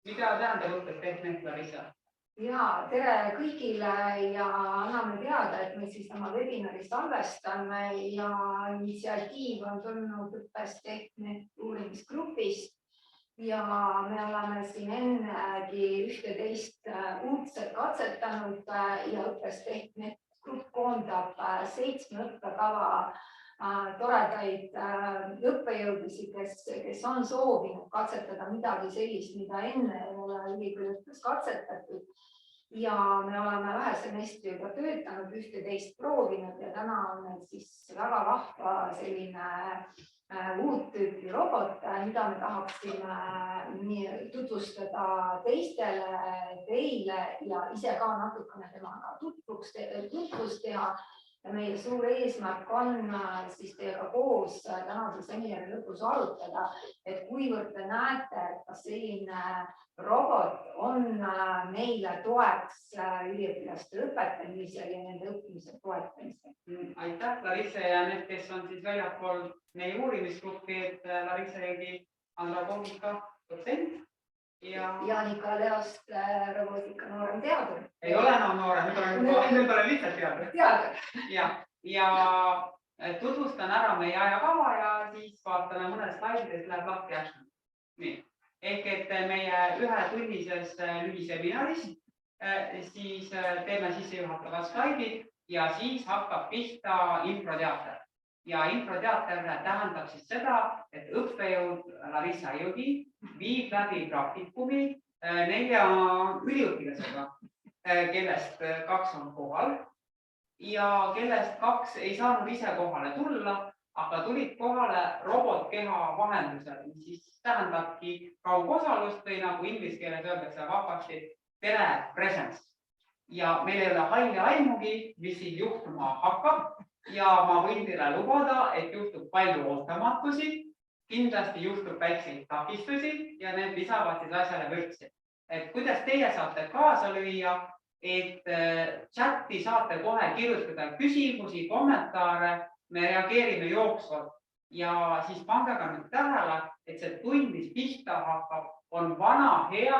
Mida tähendab õppetehnik, Larissa? Ja tere kõigile ja anname teada, et me siis oma webinari salvestame ja initsiatiiv on tulnud õppestehnik uurimisgrupist ja me oleme siin ennegi 11 uudset katsetanud ja õppestehnik grupp koondab 7 õppekava toredaid õppejõudisi, kes on soovinud katsetada midagi sellist, mida enne ei ole ülikoolides katsetatud. Ja me oleme vähe semestri juba töötanud, 11 proovinud ja täna on meil siis väga vahva selline uut tüüpi robot, mida me tahaksime tutvustada teile ja ise ka natukene temaga tutvust teha. Ja meie suur eesmärk on siis teiega koos tänase seminari lõpus arutada, et kuivõrd te näete, et kas selline robot on meile toeks üliõpilaste õpetamisel ja nende õppimise toetamisel. Aitäh, Larissa, ja need, kes on siis väljapool meie uurimisgruppi, et Larissa Jõgi andragoogika dotsent ja Jaanika Leost robootika noorem teadur. Ei ole enam noorem, nüüd olen lihtsalt teadur. Ja tutvustan ära meie ajakava ja siis vaatame mõned slaididest läheb lahti action. Nii. Ehk et meie ühetunnises lühiseminaris siis teeme sissejuhatavad slaidid ja siis hakkab pihta infoteater. Ja infoteater tähendab siis seda, et õppejõud Larissa Jõgi viib läbi praktikumi 4 üliõpilasega, kellest 2 on kohal ja kellest 2 ei saanud ise kohale tulla, aga tulid kohale robotkeha vahendusel, mis siis tähendabki kaugosalust või nagu inglise keeles öeldakse vahvasti telepresence. Ja meil ei ole halli aimugi, mis siin juhtuma hakkab ja ma võin teile lubada, et juhtub palju ootamatusi, kindlasti juhtub väikseid takistusi ja need lisavad siis asjale vürtsi. Et kuidas teie saate kaasa lüüa, et chati saate kohe kirjutada küsimusi, kommentaare, me reageerime jooksvalt ja siis pange ka nüüd tähele, et see tund, mis pihta hakkab, on vana hea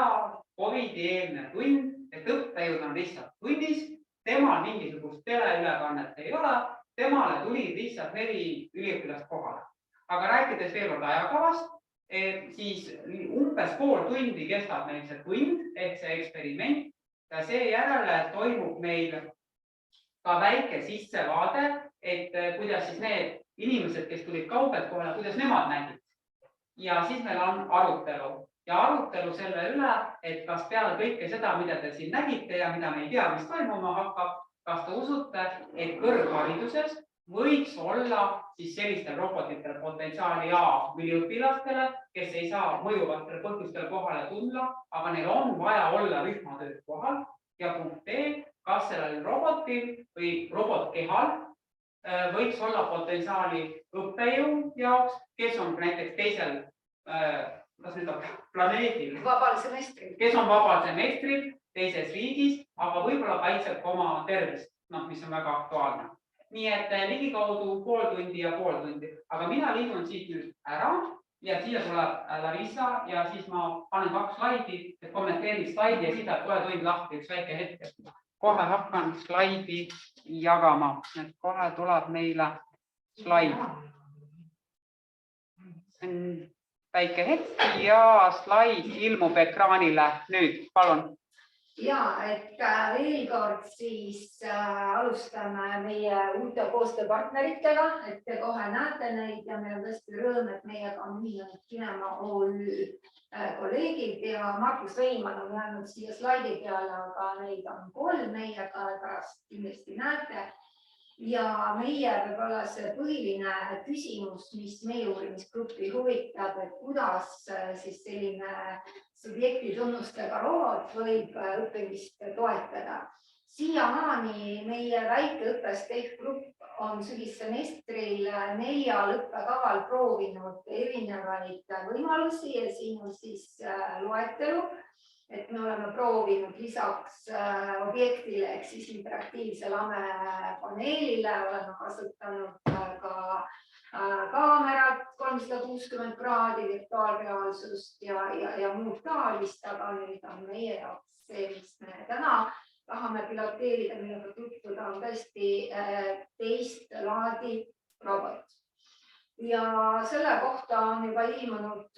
COVID-i-eelne tund, et õppejõud on lihtsalt tunnis, temal mingisugust teleülekannet ei ole, temale tuli lihtsalt 4 üliõpilast kohale. Aga rääkides veel kord ajakavast, siis umbes pool tundi kestab meil see tund ehk see eksperiment ja seejärel toimub meil ka väike sissevaade, et kuidas siis need inimesed, kes tulid kaugelt kohale, kuidas nemad nägid. Ja siis meil on arutelu ja arutelu selle üle, et kas peale kõike seda, mida te siin nägite ja mida me ei tea, mis toimuma hakkab, kas te usute, et kõrghariduses võiks olla siis sellistel robotitel potentsiaali A üliõpilastele, kes ei saa mõjuvatel põhjustel kohale tulla, aga neil on vaja olla rühmatööd kohal ja punkt B, kas sellel robotil või robotkehal võiks olla potentsiaali õppejõu jaoks, kes on näiteks teisel planeedil, kes on vabal semestril teises riigis, aga võib-olla kaitseb ka oma tervist, mis on väga aktuaalne. Nii et ligikaudu pool tundi ja pool tundi, aga mina liigun siit nüüd ära ja siia tuleb Larissa ja siis ma panen 2 slaidi, et kommenteerin slaidi ja siis läheb kohe tund lahti üks väike hetk. Kohe hakkan slaidi jagama, et kohe tuleb meile slaid. Väike hetk ja slaid ilmub ekraanile nüüd, palun. Ja, et veel kord siis alustame meie uute koostööpartneritega, et te kohe näete neid ja meil on tõesti rõõm, et meiega on ühinenud Cinema OÜ kolleegid ja Markus Veiman on jäänud siia slaidi peale, aga neid on 3 meiega, pärast kindlasti näete. Ja meie võib-olla see põhiline küsimus, mis meie uurimisgruppi huvitab, et kuidas siis selline subjekti tunnustega robot võib õppimist toetada. Siiamaani meie väike õppestehgrupp on sügissemestril 4 õppekaval proovinud erinevaid võimalusi ja siin on siis loetelu. et me oleme proovinud lisaks objektile ehk siis interaktiivse lamepaneelile oleme kasutanud ka kaamerat 360 kraadi virtuaalreaalsust ja muud taolist, aga nüüd on meie jaoks see, mis me täna tahame piloteerida, millega tutvuda, on tõesti teist laadi robot. Ja selle kohta on juba ilmunud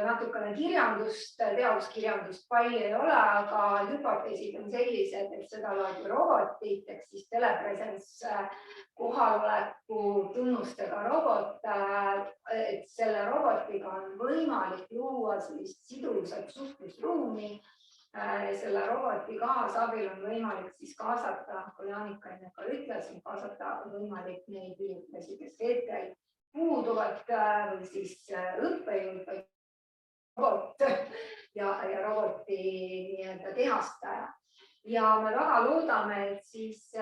natukene kirjandust, teaduskirjandust palju ei ole, aga hüpoteesid on sellised, et seda laadi robotid, ehk siis telepresence kohaloleku tunnustega robot, et selle robotiga on võimalik luua sellist sidusat suhtlusruumi. Selle roboti kaasabil on võimalik siis kaasata, kui Annika enne ka ütles, kaasata võimalik neid üliõpilasi, kes hetkel puuduvad või siis õppejõud või robot ja roboti nii-öelda kehastaja. Ja me väga loodame, et siis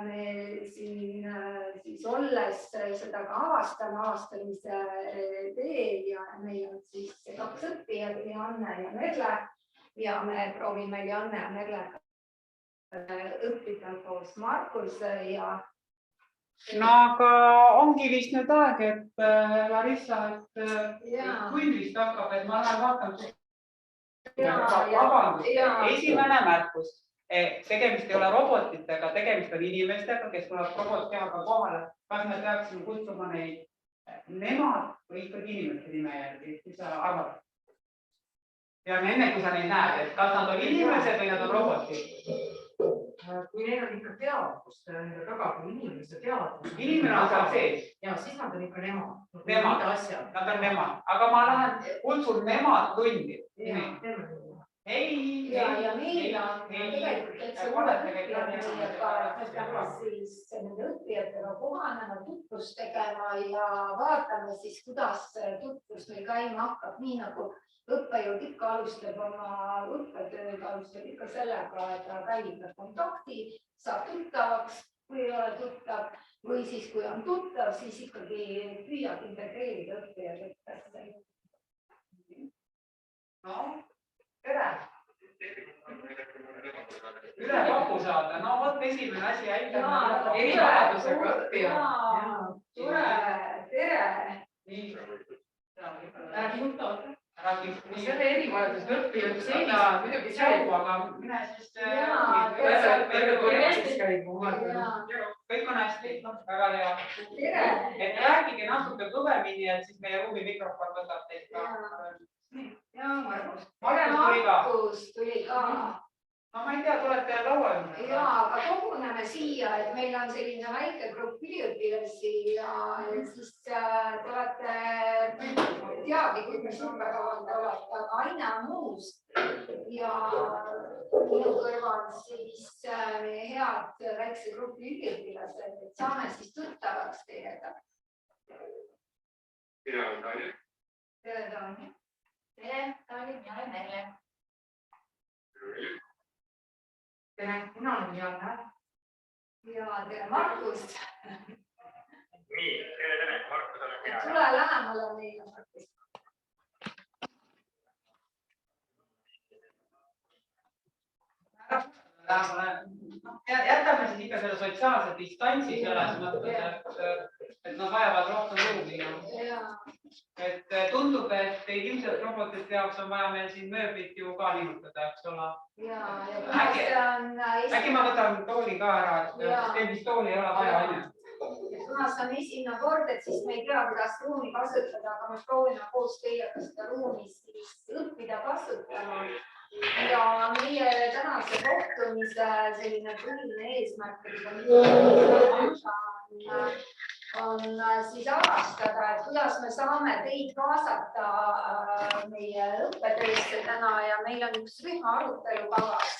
me siin olles seda ka avastamise teel ja meil on siis 2 õppijad, Janne ja Merle. Ja me proovime Janne ja Merlega õppida koos Markuse ja... No aga ongi vist nüüd aeg, et Larissa, et tund vist hakkab, et ma lähen vaatan. Vabandust, esimene märkus. Tegemist ei ole robotitega, tegemist on inimestega, kes tuleb robotkehaga kohale. Kas me peaksime kutsuma neid nemad või ikkagi inimeste nime järgi? Mis sa arvad? Ja enne, kui sa neid näed, et kas nad on inimesed või nad on robotid? Kui neil on ikka teadvust, taga kui inimese teadvust. Inimene on seal sees. Ja siis nad on ikka nemad. Nemad, nad on nemad. Aga ma lähen kutsun nemad tundi. Ei. Ja meil on tegelikult, et see õppijad siis nende õppijatega kohanema, tutvust tegema ja vaatame siis, kuidas tutvus meil käima hakkab, nii nagu õppejõud ikka alustab oma õppetööd, alustab ikka sellega, et ta käib kontakti, saab tuttavaks, kui ei ole tuttav, või siis, kui on tuttav, siis ikkagi püüab integreerida õppijad õppesse. No, tere! Üle pakku saada, no vot esimene asi aitab. Erivajadusega õppija. Tore, tere! Selle erivajadusega õppija seelis muidugi see, aga mine siis kõik on hästi, väga hea. Et rääkige natuke kõvemini, et siis meie ruumi mikrofon võtab teid ka. Ja Markus tuli ka. No ma ei tea, tulete laua ümber. Ja, aga koguneme siia, et meil on selline väike grupp üliõpilasi ja siis te olete teadlikud, mis õppekavand olete, aga Aine on muust ja minu kõrval siis meie head väikse grupi üliõpilased, et saame siis tuttavaks teiega. Tere, Taavi. Tere, Taavi. Tere, Taavi, mina olen Merle. tere, mina olen Janne. Ja tere, Markus. Nii, tere, Markus olen mina. Tule lähemale meile, Markus. Jätame siis ikka selle sotsiaalse distantsi selles mõttes, et nad vajavad rohkem ruumi. Et tundub, et ilmselt robotite jaoks on vaja meil siin mööblit ju ka nihutada, eks ole. Äkki ma võtan tooli ka ära, et teemist tooli ei ole vaja aine. Kuna see on esimene kord, et siis me ei tea, kuidas ruumi kasutada, aga me proovime koos teiega seda ruumi siis õppida kasutama. Ja meie tänase kohtumise selline põhiline eesmärk on siis avastada, et kuidas me saame teid kaasata meie õppetöösse täna ja meil on üks rühma arutelu kavas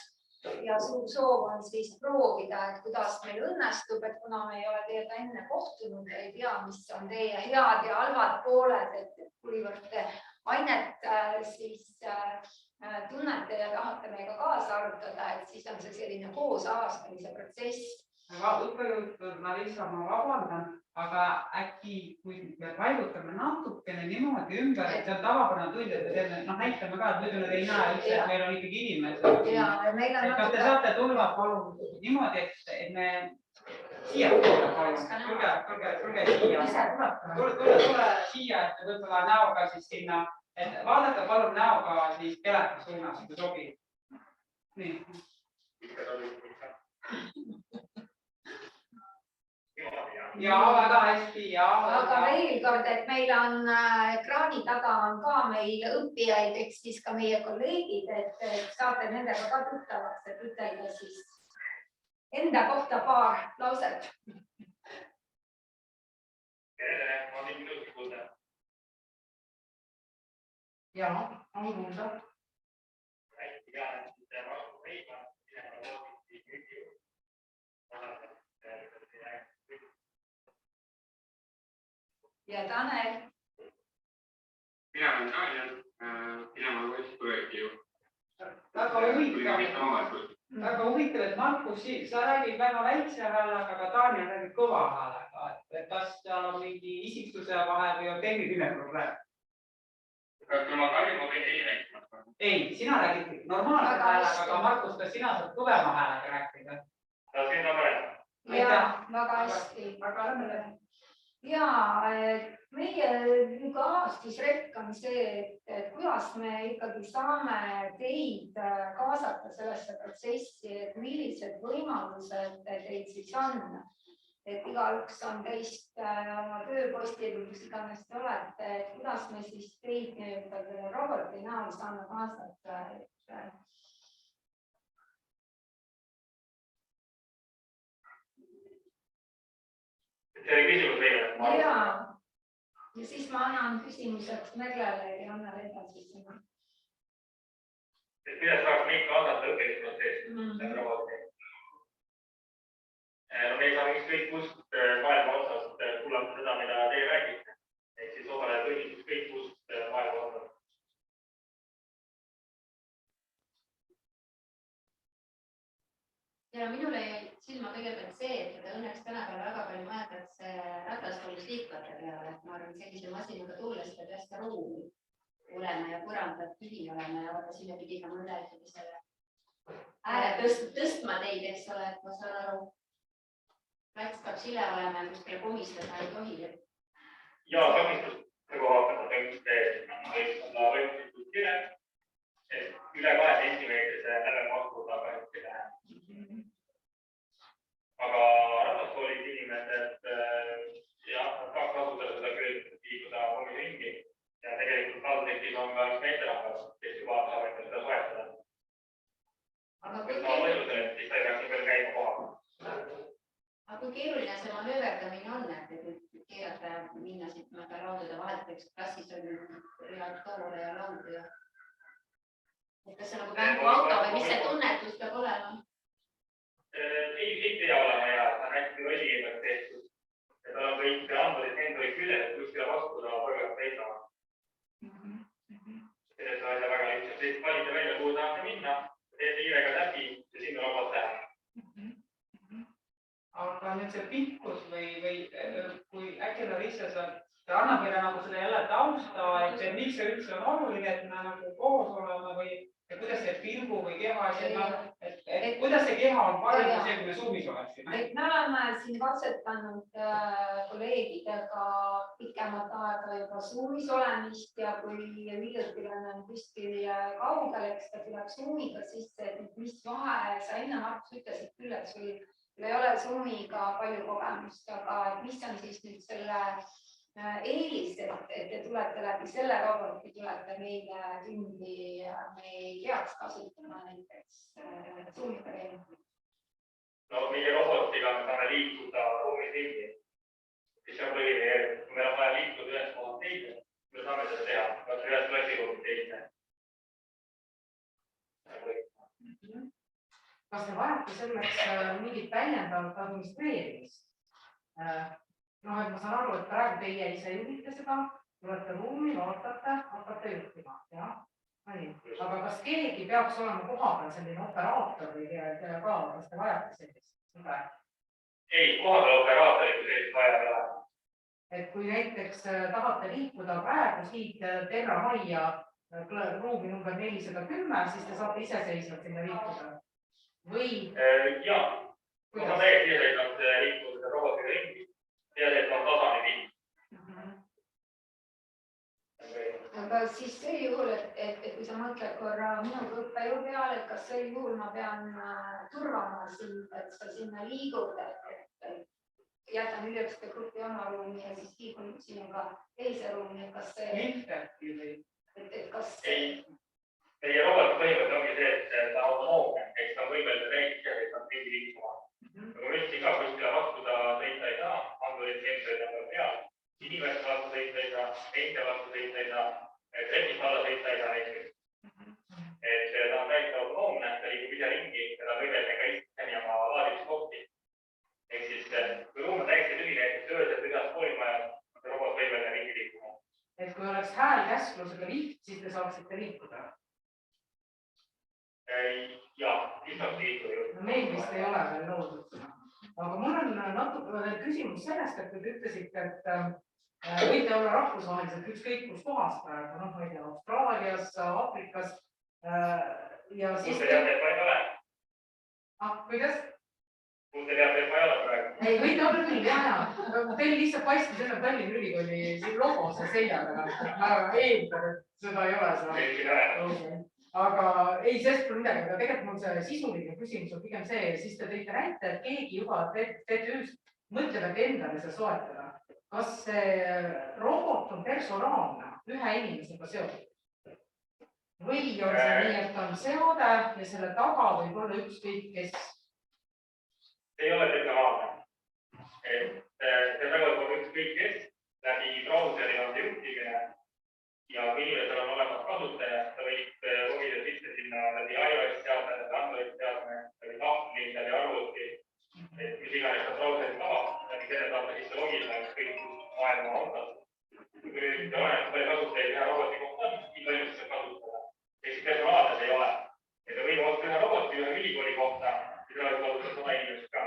ja suur soov on siis proovida, et kuidas meil õnnestub, et kuna me ei ole teiega enne kohtunud, ei tea, mis on teie head ja halvad pooled, et kuivõrd te ainet siis tunnete ja tahate meiega kaasa arutada, et siis on see selline koos avastamise protsess. õppejõud Marissa, ma vabandan, aga äkki kui me paigutame natukene niimoodi ümber, et see on tavapärane tund, et me teeme, näitame ka, et muidu nad ei näe üldse, et meil on ikkagi inimesed. Kas te saate tulla palun niimoodi, et me siia tulge siia, et võib-olla näoga siis sinna, et vaadake palun näoga siis teleka suunas, kui sobib. Nii. Ja väga hästi ja. Aga veel kord, et meil on ekraani taga on ka meil õppijaid, eks siis ka meie kolleegid, et saate nendega ka tuttavaks, et ütelda siis enda kohta paar lauset. Ma mingi nõuski kuulda. Ja, on kuulda. Hästi hea, et vastu meima, Ja Tanel. Mina olen Tanel, mina olen võiks projekti ju. Väga huvitav, et Markus, sa räägid väga väikse häälega, aga Daniel räägib kõva häälega. Kas seal on mingi isiksuse vahe või on tehniline probleem? Kas ma karjuma või ei rääkima? Ei, sina räägid normaalse häälega, aga Markus, kas sina saad kõvema häälega rääkida? Siin on parem. Ja, väga hästi. Ja meie ka aastis rekk on see, et kuidas me ikkagi saame teid kaasata sellesse protsessi, et millised võimalused teil siis on. Et igaüks on teist oma tööpostil, kus iganes te olete, et kuidas me siis teid roboti näol saame kaasata. See oli küsimus teile. Ja siis ma annan küsimuseks Merlele ja Annale edasi sõna. Kuidas saaks meid kaasata õppimisprotsessi? Meil saab ükskõik kust maailma otsast kuulata seda, mida teie räägite. Ehk siis osaleda tunnis ükskõik kust maailma otsast. Ja minule jäi silma kõigepealt see, et teda õnneks tänapäeval väga palju mõeldakse ratastoolus liikvate peale. Ma arvan, sellise masinaga tulles peab hästi ruumi olema ja põrandad tühi olema ja vaata sinna pidi ka mõnda selle ääre tõstma teid, eks ole, et ma saan aru. Plats peab sile olema ja kuskile komistada ei tohi. Ja takistust koha hakata tõmmiste võimalikult kire. Üle 2 sentimeetrise lävemakku tagasi läheb. Aga ratastoolid inimesed saaks kasutada seda küll liikuda omi ringi ja tegelikult Kaldetis on ka üks meesterahvas, kes juba saab seda soetada. Aga kui keeruline see manööverdamine on, et keerata ja minna siit mööda laudude vaheteks, klassis on üle toole ja laudu ja kas see nagu mänguauto või mis see tunnetus peab olema? Ei tea olema ja ta on hästi rolli ennast tehtud. Ja tal on kõik andurid nendurid küljes, et kuskile vastu ta võrgast seisama. Selles on asja väga lihtsalt. Siis valite välja, kuhu tahate minna, teete hiirega läbi ja sinna robot läheb. Aga nüüd see pikkus või kui äkki Larissa saab annab meile nagu seda jälle tausta, et miks see üldse on oluline, et me nagu koos oleme või kuidas see pilgu või keha, et kuidas see keha on parem kui see, kui me Zoomis oleksime? Me oleme siin katsetanud kolleegidega pikemat aega juba Zoomis olemist ja kui üliõpilane on kuskil kaugel, eks ta tuleb Zoomiga sisse, et mis vahe, sa enne Markus ütlesid küll, et sul ei ole Zoomiga palju kogemust, aga mis on siis nüüd selle eelis, et te tulete läbi selle roboti, tulete meile tundi ja me ei peaks kasutama näiteks Zoomiga teenust. No meie robotiga me saame liikuda ruumis ringi. Mis on põhiline, kui meil on vaja liikuda ühest kohast teise, me saame seda teha, kas ühest klassiruumist teise. Kas te vajate selleks mingit täiendavat administreerimist? Et ma saan aru, et praegu teie ise juhite seda, tulete ruumi, vaatate, hakkate juhtima. Aga kas keegi peaks olema kohapeal selline operaator või kelle ka, kas te vajate sellist? ei, kohapeal operaatori kui sellist vaja ei ole. Et kui näiteks tahate liikuda praegu siit Terra Majja ruumi number 410, siis te saate iseseisvalt sinna liikuda. Või? Jaa, ma saan täiesti iseseisvalt liikuda seda robotiga ringi. Tead, et on tasane pind. aga siis sel juhul, et kui sa mõtled korra minu kui õppejõu peale, et kas sel juhul ma pean turvama sind, et sa sinna liigud, et jätan üliõpilaste grupi oma ruumi ja siis liigun sinuga teise ruumi, et kas see, et kas ei, meie roboti põhimõte ongi see, et ta on autonoomne, eks ta on võimeline näiteks, et ta on ringi liikuma. Aga ma ütlesin ka, kuskile vastu ta sõita ei saa, andurid sensorid on peal, inimeste vastu sõita ei saa, teiste vastu sõita ei saa, trepist alla sõita ei saa näiteks. Et ta on täiesti autonoomne, ta liigub ise ringi ja ta on võimeline ka isteni oma laadimiskohti. Ehk siis, kui ruum on täiesti tühi, näiteks öösel ühes koolimajas, on robot võimeline ringi liikuma. Et kui oleks häälkäsklusega lift, siis te saaksite liikuda? Jaa, siis saaks liikuda. Meil vist ei ole veel loodud. Aga mul on natuke küsimus sellest, et kui te ütlesite, et võite olla rahvusvaheliselt ükskõik kus kohas praegu, noh, ma ei tea, Austraalias, Aafrikas. Ja siis... Kus te teate, et ma ei ole? Kuidas? Kus te teate, et ma ei ole praegu? Ei, võite olla küll, jah. Teil lihtsalt paistis enne Tallinna Ülikooli logo see seljaga. Ma eeldan, et seda ei ole seal. Aga ei, sellest pole midagi, aga tegelikult mul see sisuline küsimus on pigem see, siis te tõite näite, et keegi juba TTÜ-st mõtleb, et endale see soetada. Kas see robot on personaalne, ühe inimesega seotud? Või on see nii, et on seade ja selle taga võib olla ükskõik kes? See ei ole personaalne. See taga võib olla ükskõik kes, läbi brauseri on see juhtimine. Ja kui inimesel on olemas kasutaja, ta võib logida sisse sinna läbi iOS seadme, läbi Android seadme, läbi tahvli, läbi arvuti, et mis iganes ta brauserit avab, läbi selle saab ta sisse logida kõik maailma otsas. Kui nüüd oleneb, palju kasutajaid ühe roboti kohta on, nii palju saab kasutada. Ehk siis personaalne see ei ole. Et me võime osta ühe roboti ühe ülikooli kohta, siis oleks kasutada 100 inimest ka.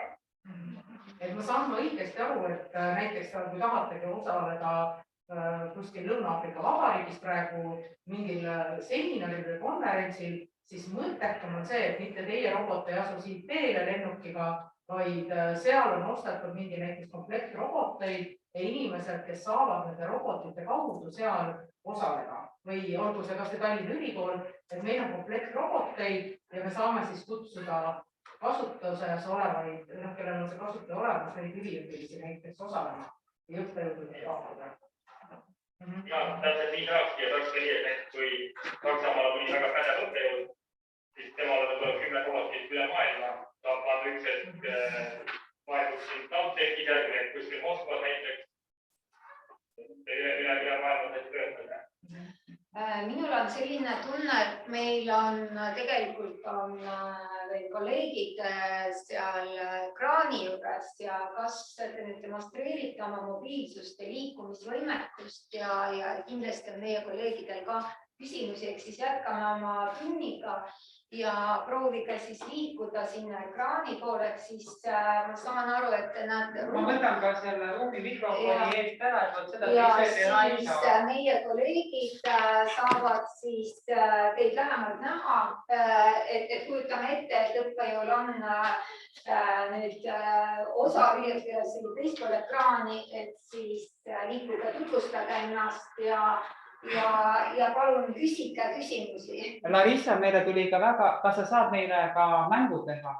Et ma saan õigesti aru, et näiteks kui tahategi osaleda kuskil Lõuna-Aafrika Vabariigis praegu mingil seminaril või konverentsil, siis mõttekam on see, et mitte teie robot ei asu siit teele lennukiga, vaid seal on ostetud mingi näiteks komplekt roboteid ja inimesed, kes saavad nende robotite kaudu seal osaleda. Või olgu see kas või Tallinna Ülikool, et meil on komplekt roboteid ja me saame siis kutsuda kasutuses olevaid, kellel on see kasutaja olemas, neid üliõpilisi näiteks osalema ja õppejõudude kaotada. Ja, täpselt nii saakski ja saaks nii, et kui Saksamaal mõni väga pädev õppejõud, siis temale tuleb 10 robotit üle maailma, saab panna üks hetk maailmas siin Tautsekis järgi, et kuskil Moskvas näiteks üle maailma täiesti töötada. Minul on selline tunne, et meil on tegelikult veel kolleegid seal ekraani juures ja kas te nüüd demonstreerite oma mobiilsust ja liikumisvõimekust ja kindlasti on meie kolleegidel ka küsimusi, ehk siis jätkame oma tunniga ja proovige siis liikuda sinna ekraani poole, et siis ma saan aru, et te näete. Ma võtan ka selle ruumi mikrofoni eest ära, et seda ja siis meie kolleegid saavad siis teid lähemalt näha, et kujutame ette, et õppejõul on nüüd osa üliõpilasi teistel ekraani, et siis liikuge, tutvustage ennast ja palun küsige küsimusi. Larissa, meile tuli ka väga, kas sa saad meile ka mängu teha?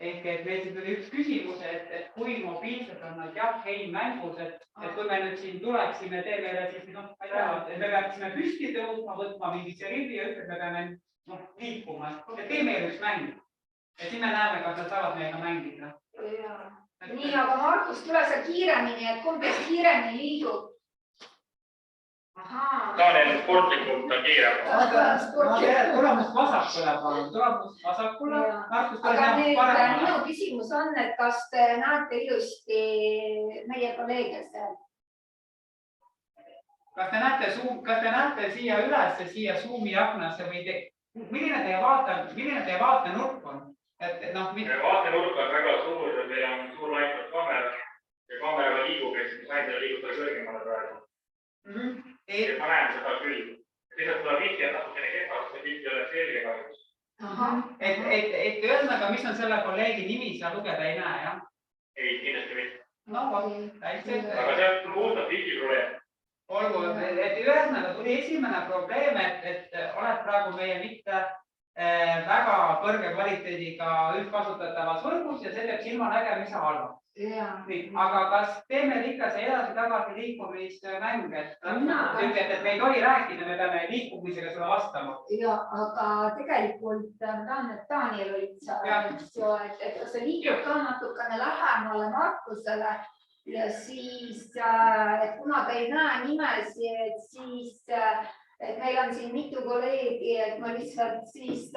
Ehk et meil tuli üks küsimus, et kui mobiilsed on nad ei mängus, et kui me nüüd siin tuleksime teemele, siis me peaksime püsti tõusma, võtma mingi seriivi ja ütleb, me peame liikuma. Tee meil üks mäng. Ja siis me näeme, kas nad saavad meiega mängida. Nii, aga Markus, tule sa kiiremini, et kumb kes kiiremini liigub. Daniel sportlikult on kiirem. Tulemust vasakule, palun. Tulemust vasakule. Aga nüüd minu küsimus on, et kas te näete ilusti meie kolleege seal? Kas te näete siia üles, siia Zoomi aknasse või milline teie vaatenurk on? Vaatenurk on väga suur, meil on suur laitnud kaamera ja kaameraga liigub, et sain liigub ta kõrgemale praegu. Ma näen seda küll. Lihtsalt tuleb pilti ja natukene kehvast, see pilti oleks selge kahjuks. Et ühesõnaga, mis on selle kolleegi nimi, seal lugeda ei näe, jah? Ei, kindlasti mitte. No, täitsa. Aga see on puhtalt pildi probleem. Olgu, et ühesõnaga tuli esimene probleem, et oled praegu meie mitte väga kõrge kvaliteediga üldkasutatavas võrgus ja see teeb silma nägemise halva. Aga kas teeme ikka see edasi-tagasi liikumismäng, et me ei tohi rääkida, me peame liikumisega sulle vastama? Aga tegelikult tahan, et Daniel olid seal, et kas see liigub ka natukene lähemale Markusele ja siis, et kuna ta ei näe nimesi, et siis et meil on siin mitu kolleegi, et ma lihtsalt siis,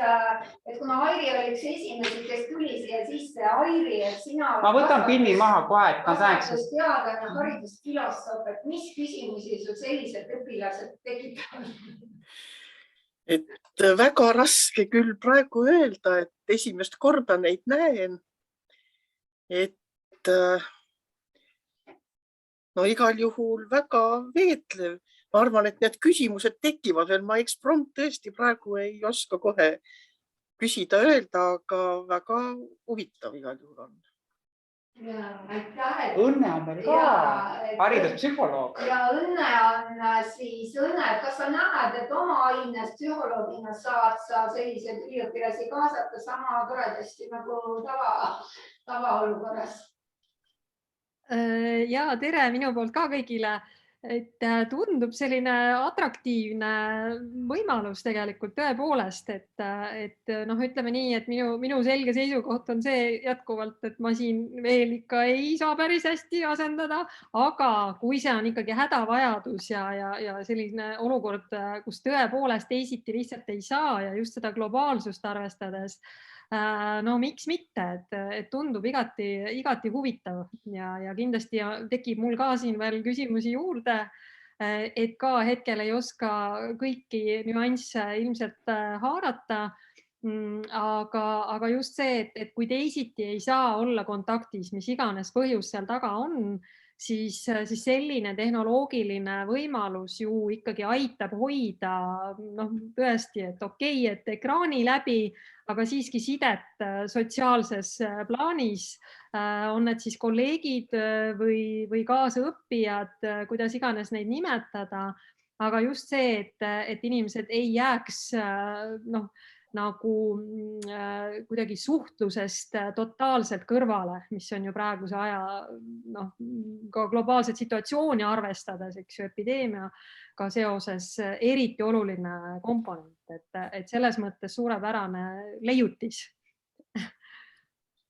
et kuna Airi oli üks esimesi, kes tuli siia sisse, Airi, et sina... Ma võtan pinni maha kohe, et ma näeks. Teadlane, haridusfilosoof, et mis küsimusi sul sellised õpilased tekitavad? Et väga raske küll praegu öelda, et esimest korda neid näen. Et no igal juhul väga veetlev. Ma arvan, et need küsimused tekivad veel. Ma eksprompt tõesti praegu ei oska kohe küsida öelda, aga väga huvitav igal juhul on. Õnne on meil ka hariduspsühholoog. Ja Õnne on siis, Õnne, kas sa näed, et oma aines psühholoogina saad sa selliseid üliõpilasi kaasata sama toredasti nagu tavaolukorras? Ja tere minu poolt ka kõigile. Et tundub selline atraktiivne võimalus tegelikult tõepoolest, et noh, ütleme nii, et minu selge seisukoht on see jätkuvalt, et ma siin veel ikka ei saa päris hästi asendada, aga kui see on ikkagi hädavajadus ja selline olukord, kus tõepoolest teisiti lihtsalt ei saa ja just seda globaalsust arvestades, no miks mitte, et tundub igati huvitav ja kindlasti tekib mul ka siin veel küsimusi juurde, et ka hetkel ei oska kõiki nüansse ilmselt haarata, aga just see, et kui teisiti ei saa olla kontaktis, mis iganes põhjus seal taga on, siis selline tehnoloogiline võimalus ju ikkagi aitab hoida, noh tõesti, et okei, et ekraani läbi, aga siiski sidet sotsiaalses plaanis, on need siis kolleegid või kaasõppijad, kuidas iganes neid nimetada, aga just see, et inimesed ei jääks nagu kuidagi suhtlusest totaalselt kõrvale, mis on ju praeguse aja ka globaalset situatsiooni arvestades, eks ju, epideemiaga seoses eriti oluline komponent, et selles mõttes suurepärane leiutis.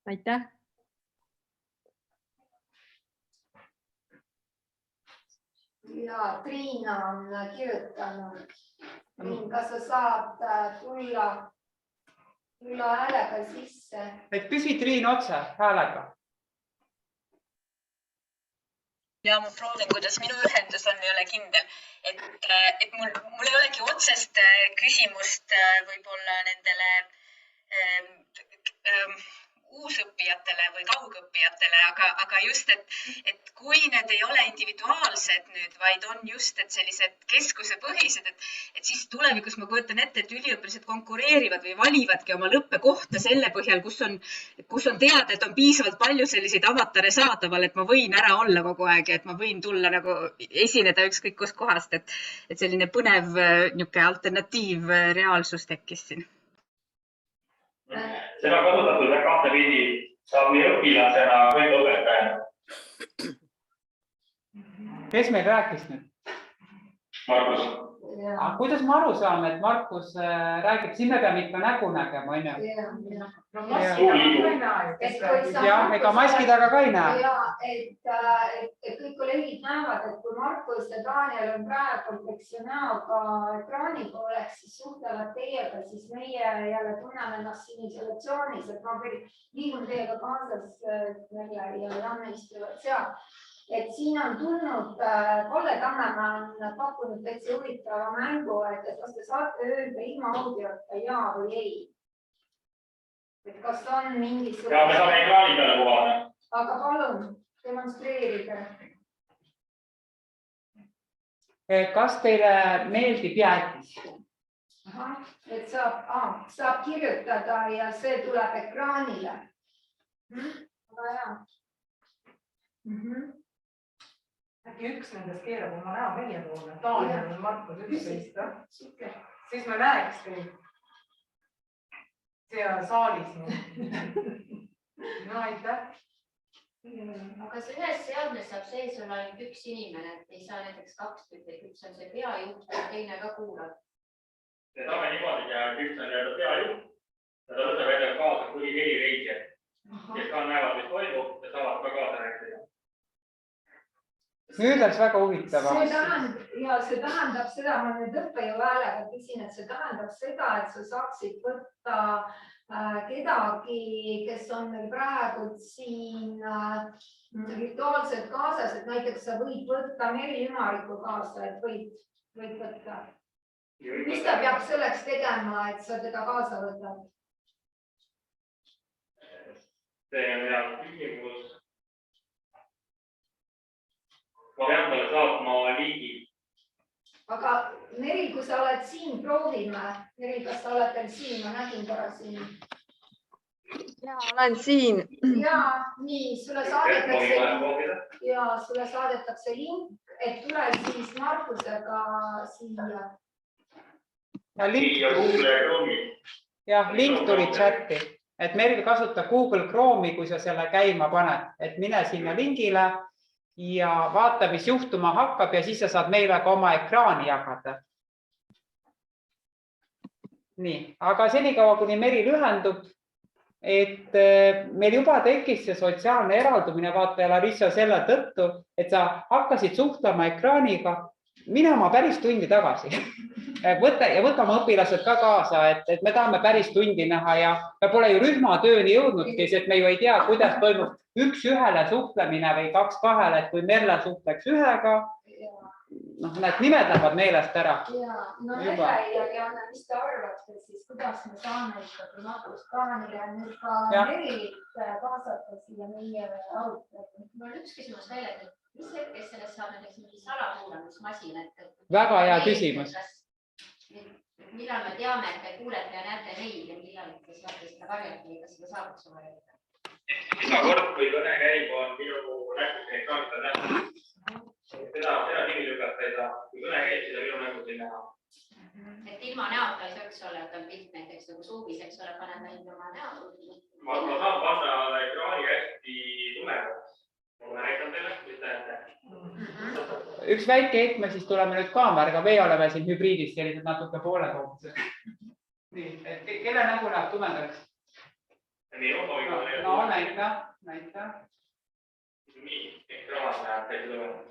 Aitäh! Ja Triina on kirjutanud. Kas sa saad tulla häälega sisse? Et küsi Triin otse häälega. Ja ma proovin, kuidas minu ühendus on, ei ole kindel. Et mul ei olegi otsest küsimust võib-olla nendele uusõppijatele või kaugõppijatele, aga just, et kui need ei ole individuaalsed nüüd, vaid on just, et sellised keskusepõhised, et siis tulevikus ma kujutan ette, et üliõpilased konkureerivad või valivadki oma lõppekohta selle põhjal, kus on teada, et on piisavalt palju selliseid avatare saadaval, et ma võin ära olla kogu aeg ja et ma võin tulla nagu esineda ükskõik kust kohast, et selline põnev niuke alternatiiv reaalsus tekkis siin. Seda on kasutatud kahte pidi, saab nii õpilasena või õpetajana. Kes meil rääkis nüüd? Markus. Kuidas ma aru saan, et Markus räägib, siin me peame ikka nägu nägema, on ju? Jah, ega maski taga ka ei näe. Et kõik kolleegid näevad, et kui Markus ja Daniel on praegu näoga ekraani pooleks, siis suhtlevad teiega, siis meie jälle tunneme ennast siin isolatsioonis, et ma liigun teiega kaasas ja Janne istuvad seal. Et siin on tulnud, Kalle Tammemaa on pakkunud täitsa huvitava mängu, et kas te saate öelda ilma audiota ja või ei. et kas on mingisugune. Ja me saame ekraani peale kuvada. Aga palun demonstreerige. Kas teile meeldib jäätis? Et saab kirjutada ja see tuleb ekraanile. Väga hea. Äkki üks nendest keerab oma näo meie poole. Taaniel on Markus 11. Siis me näeks teid seal saalis. No aitäh. Aga see ühes seadmes saab sees olla ainult üks inimene, et ei saa näiteks 2 tükki, üks on see peajuht ja teine ka kuulab. Me saame niimoodi, et üks on peajuht ja ta võtab endaga kaasa kuni 4 reisijat, kes ka näevad, mis toimub ja saavad ka kaasa rääkida. Nüüd oleks väga huvitav. See tähendab seda, ma nüüd õppejõu häälega küsin, et see tähendab seda, et sa saaksid võtta kedagi, kes on meil praegu siin virtuaalselt kaasas, et näiteks sa võid võtta Meri Ümariku kaasa, et võid võtta. Mis ta peab selleks tegema, et sa teda kaasa võtad? See on hea küsimus. Ma pean talle saatma liigi. Aga Meril, kui sa oled siin, proovime. Meril, kas sa oled veel siin? Ma nägin korra siin. Ja, olen siin. Ja, nii, sulle saadetakse link, et tule siis Markusega siia. Jah, link tuli chatti, et Meril kasuta Google Chrome'i, kui sa selle käima paned, et mine sinna lingile ja vaata, mis juhtuma hakkab ja siis sa saad meile ka oma ekraani jagada. Nii, aga senikaua, kuni Meril ühendub, et meil juba tekkis see sotsiaalne eraldumine, vaata ja Larissa selle tõttu, et sa hakkasid suhtlema ekraaniga minema päris tundi tagasi. Võtame õpilased ka kaasa, et me tahame päris tundi näha ja me pole ju rühmatööni jõudnudki, et me ju ei tea, kuidas toimub 1-1 suhtlemine või 2-2, et kui Merle suhtleks 1-ga, need nimed lähevad meelest ära. No Merle ja Anna, mis te arvate siis, kuidas me saame ikkagi Markus-Taanile nüüd ka Merilit kaasata siia meie arutelu? Mul on üks küsimus veel, et mis hetkest sellest saab näiteks mingi salakuulamismasin? Väga hea küsimus. Millal me teame, et te kuulete ja näete neid ja millal te saate seda varjata või kas seda saab seda varjata? Iga kord, kui kõne käib, on minu nähtus ekraanist on nähtud. Seda kinni lükata ei saa. Kui kõne käib, seda minu nähtus ei näha. Et ilma näota ei saaks olla, et on pilt näiteks nagu suuvis, eks ole, paned ainult oma näo. Ma saan panna ekraani hästi tumedaks. Ma näitan teile, mis näete. Üks väike hetk me siis tuleme nüüd kaameraga, meie oleme siin hübriidis sellised natuke poole kohtused. Nii, et kelle nägu läheb tumedaks? No, näita. Nii, ekraan läheb täiesti tumedaks.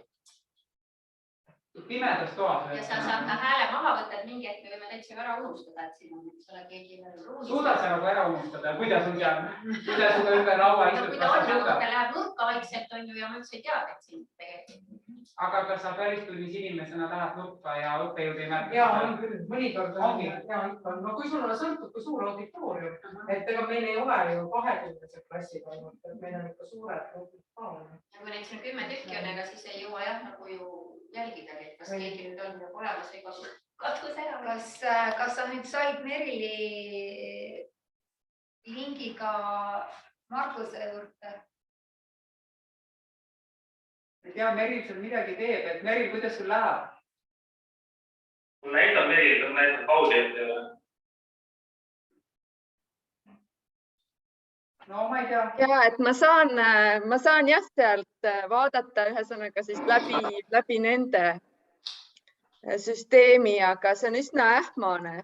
Pimedas toas. Ja sa saad ka hääle maha võtta, et mingi hetk võime täitsa ära unustada, et siin on üks ole keegi ruumis. Suudad sa nagu ära unustada? Kuidas on seal? Kuidas sul ümber laua istud? Kui ta on nagu, ta läheb nurka vaikselt on ju ja ma üldse ei tea, et siin tegelikult. Aga kas sa päris tunnis inimesena lähed nurka ja õppejõud ei märka? Jaa, on küll. Mõnikord on. No kui sul sõltub kui suur auditoorium, et ega meil ei ole ju 20 klassi toimub, et meil on ikka suured grupid ka. Kui neid siin 10 tükki on, ega siis ei jõua jah nagu ju jälgidagi, et kas keegi nüüd on nagu olemas või katus ära. Kas sa nüüd said Merili lingiga Markuse juurde? Ei tea, Meril sul midagi teeb, et Meril, kuidas sul läheb? Mul näitab Meril, ta näitab pausi ette või? No ma ei tea. Ja, et ma saan jah sealt vaadata ühesõnaga siis läbi nende süsteemi, aga see on üsna ähmane.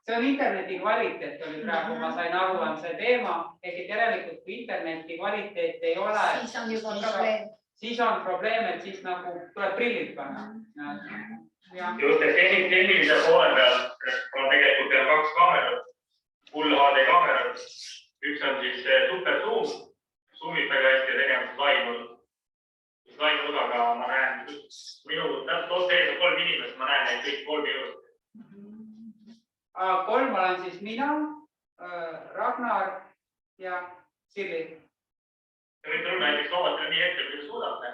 See on interneti kvaliteet oli praegu, ma sain aru, on see teema, ehk järelikult kui interneti kvaliteet ei ole, siis on juba probleem. Siis on probleem, et siis nagu tuleb prillid panna. Just, et tehnilise poole peal on tegelikult peal 2 kaamerat, full HD kaamerat. Üks on siis super zoom, zoomib väga hästi ja tegemist laimud. Laimudaga ma näen minu täpselt ees on 3 inimest, ma näen neid kõik 3 minut. 3 olen siis mina, Ragnar ja Sirli. Te võite tulla näiteks loovatele nii hetkel, kui te suudate.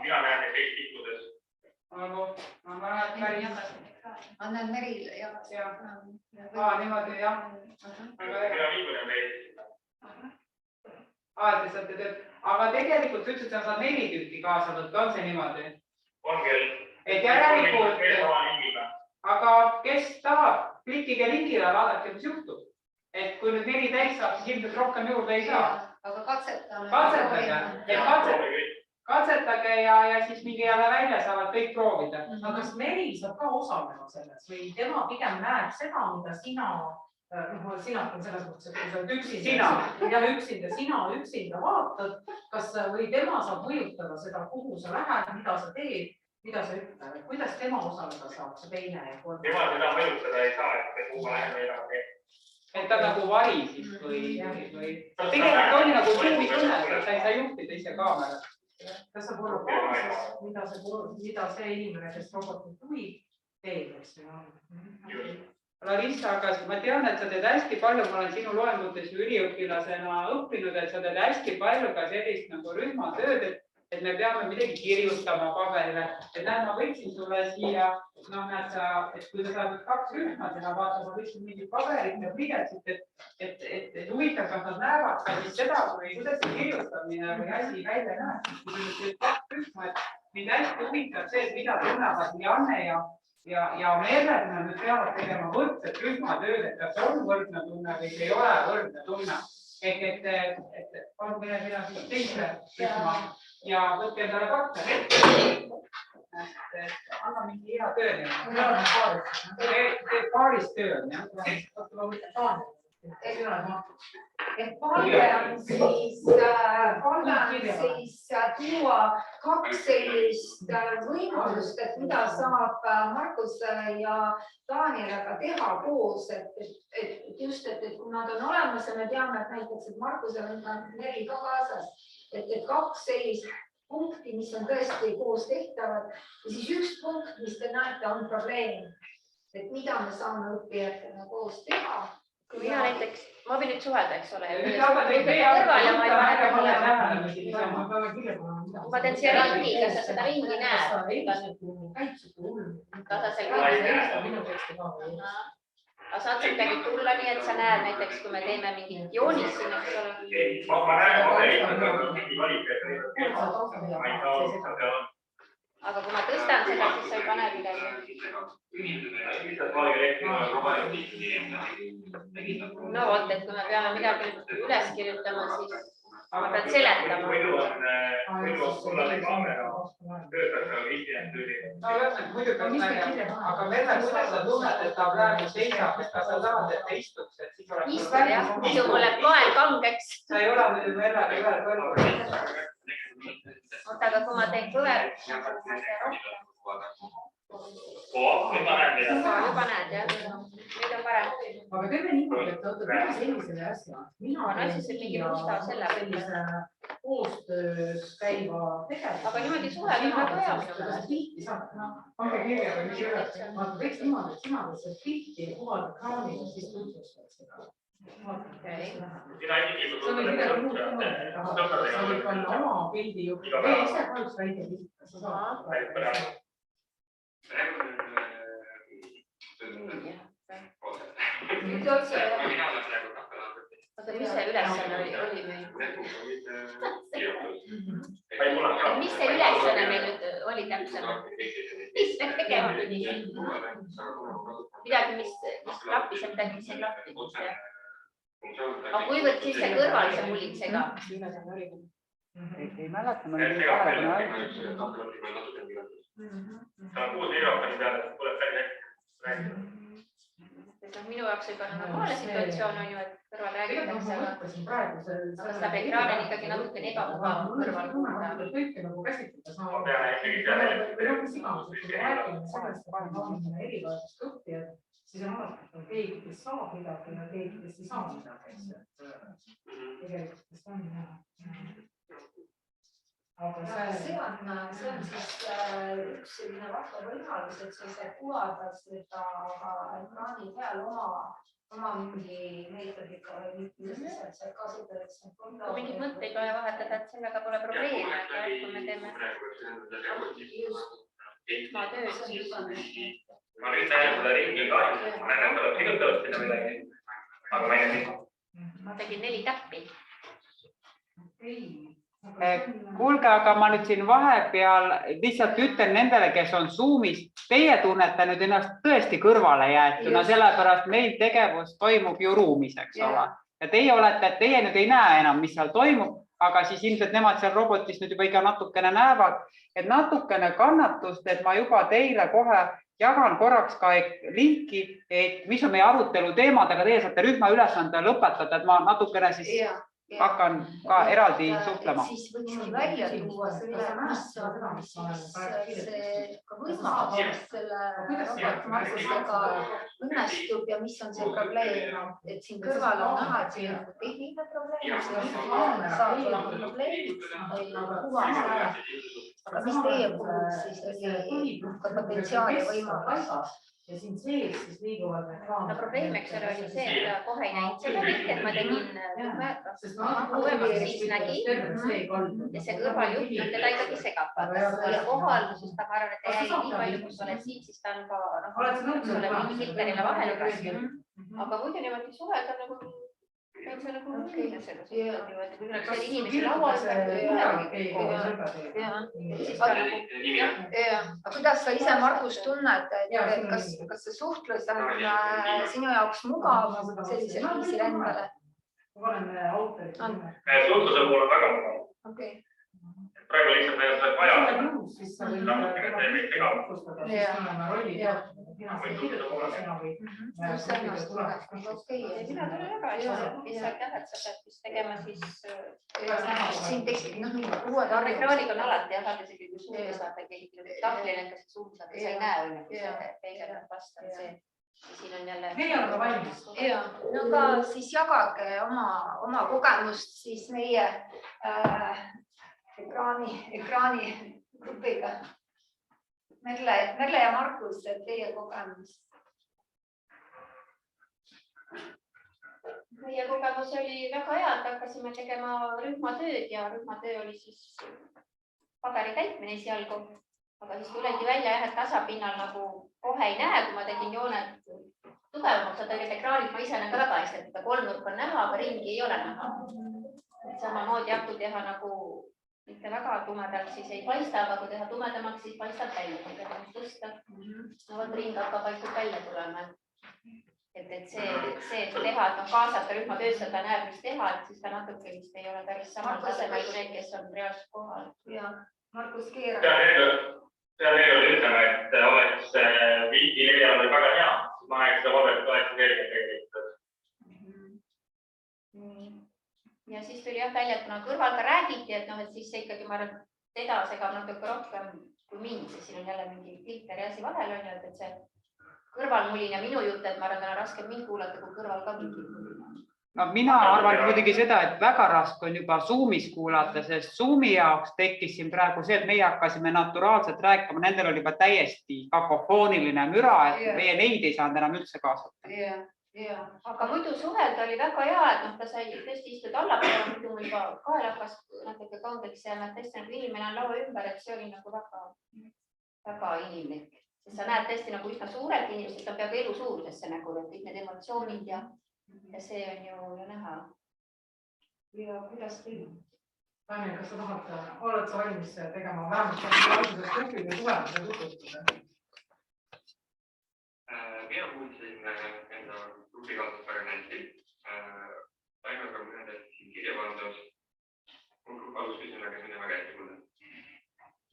Mina näen neid teist tikkudes. Ma näen päris. Annan Meril jagas. Niimoodi jah. Mina viibun ja meil. Te saate tööd. Aga tegelikult ütlesid, et sa saad 4 tükki kaasa võtta. On see niimoodi? On küll. Et järelikult, aga kes tahab, klikige lingile, vaadake, mis juhtub. Et kui nüüd 4 täis saab, siis ilmselt rohkem juurde ei saa. Aga katsetame. Katsetage ja siis mingi jälle välja saavad kõik proovida. Aga kas Meril saab ka osalema selles või tema pigem näeb seda, mida sina on selles mõttes, et kui sa oled üksinda, sina üksinda vaatad, või tema saab mõjutada seda, kuhu sa lähed, mida sa teed, mida sa ütled, kuidas tema osaleda saab, see teine ja kolm? Tema seda mõjutada ei saa, et kuhu ma lähen või ära teen. Et ta nagu vari siis või... Tegelikult oli nagu Zoomi kõne, et sa ei saa juhtida ise kaamerat. Kas saab olla baases, mida see inimene, kes robotit juhib, teeb, eks ju? Larissa, aga ma tean, et sa teed hästi palju, ma olen sinu loengutes ju üliõpilasena õppinud, et sa teed hästi palju ka sellist nagu rühmatööd, et me peame midagi kirjutama paberile. Et näed, ma võiksin sulle siia, näed sa, et kui sa saad 2 rühma teha, vaata, ma võiksin mingid paberid ja pliiatsid, et huvitav, kas nad näevad ka siis seda, kuidas see kirjutamine või asi välja näeb. Kui nüüd 2 rühma, et mind hästi huvitab see, et mida tunnevad Janne ja Merle, kui nad nüüd peavad tegema võrdset rühmatööd, et kas on võrdne tunne või ei ole võrdne tunne. Ehk et on mina siis teise rühma ja võtke endale partner. Anna mingi hea töö. Teed paaris töö, jah? Et palve on siis tuua 2 sellist võimalust, et mida saab Markus ja Danielaga teha koos, et just, et kui nad on olemas ja me teame, et näiteks, et Markusel on Meril ka kaasas, et 2 sellist punkti, mis on tõesti koos tehtavad ja siis 1 punkt, mis te näete, on probleem, et mida me saame õppijatena koos teha. Kui mina näiteks, ma võin nüüd suhelda, eks ole. Ma teen siia ringi, kas sa seda ringi näed? Kas sa seal aga saad sa ikkagi tulla nii, et sa näed näiteks, kui me teeme mingit joonist siin, eks ole? Ma näen, mingi aga kui ma tõstan seda, siis sa ei pane midagi. No vot, et kui me peame midagi üles kirjutama, siis ma pean seletama. Muidu on sulle kaamera, töötab ka viidientüüri. No muidugi on vägev, aga Merle, kuidas sa tunned, et ta praegu seisab, et kas sa tahad, et ta istuks, et siis oleks... Istub jah, muidu mul läheb loel kangeks. Sa ei ole muidu Merle ühel kõrval. Oota, aga kui ma teen kõver, juba näed, jah. Nüüd on parem. Aga teeme niimoodi, et oota, teeme sellisele asja. Mina sellise koostöös käiva tegevuse. Aga niimoodi suhelda on väga hea. Pange kirja või mis üles. Ma teeks niimoodi, et sina võid seda pilti kuvada ekraanil ja siis tutvustad seda. Sina inimesed sa võid midagi muud teha. Sa võid panna oma pildi juurde. Tee ise ka üks väike pilt. Oota, mis see ülesanne oli meil? Mis see ülesanne meil nüüd oli täpsemalt? Mis me tegema pidi? Midagi, mis klappis, et midagi, mis ei klappis. Aga kuivõrd siis see kõrval see mullitsega? Ei mäleta, ma nüüd ei ta on 6 eurooni peale, tuleb päris hästi. Minu jaoks võib olla normaalne situatsioon on ju, et kõrval räägitakse, aga seda ekraan on ikkagi natukene ebamugav kõrval kuulda. Kõike nagu käsitleda saama. Ma pean ikkagi teada, või kus iganes, kui me räägime sellest, et on erivajadust õppijad, siis on alati keegi, kes saab midagi ja keegi, kes ei saa midagi. Tegelikult on see on siis üks selline vahva võimalus, et sa saad kuvada seda ekraani peal oma mingi meetodiga või kuidas sa saad kasutada. Kui mingid mõtteid vaja vahetada, et sellega pole probleemi, aga kui me teeme ma tööd. Ma nüüd näen seda ringi ka, ma näen, et tuleb kirjutavad sinna midagi, aga ma ei näe. Ma tegin 4 täppi. Kuulge, aga ma nüüd siin vahepeal lihtsalt ütlen nendele, kes on Zoomis, teie tunnete nüüd ennast tõesti kõrvale jäetuna, sellepärast meil tegevus toimub ju ruumis, eks ole. Ja teie olete, et teie nüüd ei näe enam, mis seal toimub, aga siis ilmselt nemad seal robotis nüüd juba ikka natukene näevad, et natukene kannatust, et ma juba teile kohe jagan korraks ka linki, et mis on meie arutelu teemad, aga teie saate rühma ülesande lõpetada, et ma natukene siis hakkan ka eraldi suhtlema. Siis võikski välja tuua selle, mis on see võimalus selle robotmarkustega õnnestub ja mis on see probleem. Et siin kõrval on näha, et siin on tehniline probleem, see saab olema probleemid, meil kuvas. Aga mis teie puhul siis oli potentsiaal ja võimalus? Ja siin sees siis liiguvad no probleemiks oli see, et kohe ei näinud seda kõike, et ma tegin uuemaks siis nägi ja see kõrvaljuht, teda ikkagi segab. Ja kohalduses ta ma arvan, et jäi nii palju, kus oled siin, siis ta on ka mingi filterile vahele raske. Aga muidu niimoodi suhelda nagu see nagu kõige selles suhtes, kui oleks see inimesi laual, aga kuidas sa ise, Margus, tunned, et kas see suhtlus on sinu jaoks mugav sellisel viisil endale? Suhtluse pool on väga mugav. Praegu lihtsalt meil saab vaja natukene teeme tegema. Mina tunnen väga asjad, lihtsalt jah, et sa pead vist tegema siis siin tekib uued ekraanid on alati jah, aga isegi kui suuda saab keegi tahvlil, kes suud saab, sa ei näe õnne, kui sa peegeldad vastu, see siin on jälle no ka siis jagage oma kogemust siis meie ekraani grupiga. Merle ja Markus, teie kogemus. Meie kogemus oli väga hea, et hakkasime tegema rühmatööd ja rühmatöö oli siis paberi täitmine esialgu, aga siis tuleti välja jah, et tasapinnal nagu kohe ei näe, kui ma tegin jooned tugevamaks, et tegelikult ekraanid ma ise näen ka väga hästi, et kolmnurk on näha, aga ringi ei ole näha. Samamoodi jah, kui teha nagu mitte väga tumedalt, siis ei paista, aga kui teha tumedamaks, siis paistab välja, kui teha tõsta. No võt ring hakkab vaikselt välja tulema. Et see teha, et kaasata rühmatöös, ta näeb, mis teha, et siis ta natuke vist ei ole päris samal tasemel kui need, kes on reaalselt kohal. Ja, Markus Keera. Seal veel ütleme, et oleks Wikilerial väga hea, siis ma näeks seda paberit oleks kergelt tegelikult. Ja siis tuli jah välja, et kuna kõrval ka räägiti, et siis see ikkagi ma arvan, teda segab natuke rohkem kui mind, sest siin on jälle mingi filter ja asi vahel on, et see kõrval mulin ja minu jutt, et ma arvan, on raske mind kuulata, kui kõrval ka mingi mulin. No, mina arvan muidugi seda, et väga raske on juba Zoomis kuulata, sest Zoomi jaoks tekkis siin praegu see, et meie hakkasime naturaalselt rääkima, nendel oli juba täiesti kakofooniline müra, et meie neid ei saanud enam üldse kaasata. Aga muidu suhelda oli väga hea, et ta sai tõesti istuda allapoole, muidu mul juba kael hakkas natuke kangeks jääma, et tõesti nagu inimene on laua ümber, et see oli nagu väga inimlik. Sest sa näed tõesti nagu üsna suurelt inimesed, ta peab elu suurusesse nägu, kõik need emotsioonid ja see on ju näha. Ja kuidas teil? Tanja, kas sa tahad, oled sa valmis tegema vähemalt grupide tulemuse tutvustada? Mina kuulsin enda grupikaaslast väga hästi. Saime ka mõnedest siin kirja pandud. Mul grupalus küsin, aga see on väga hästi kuulda.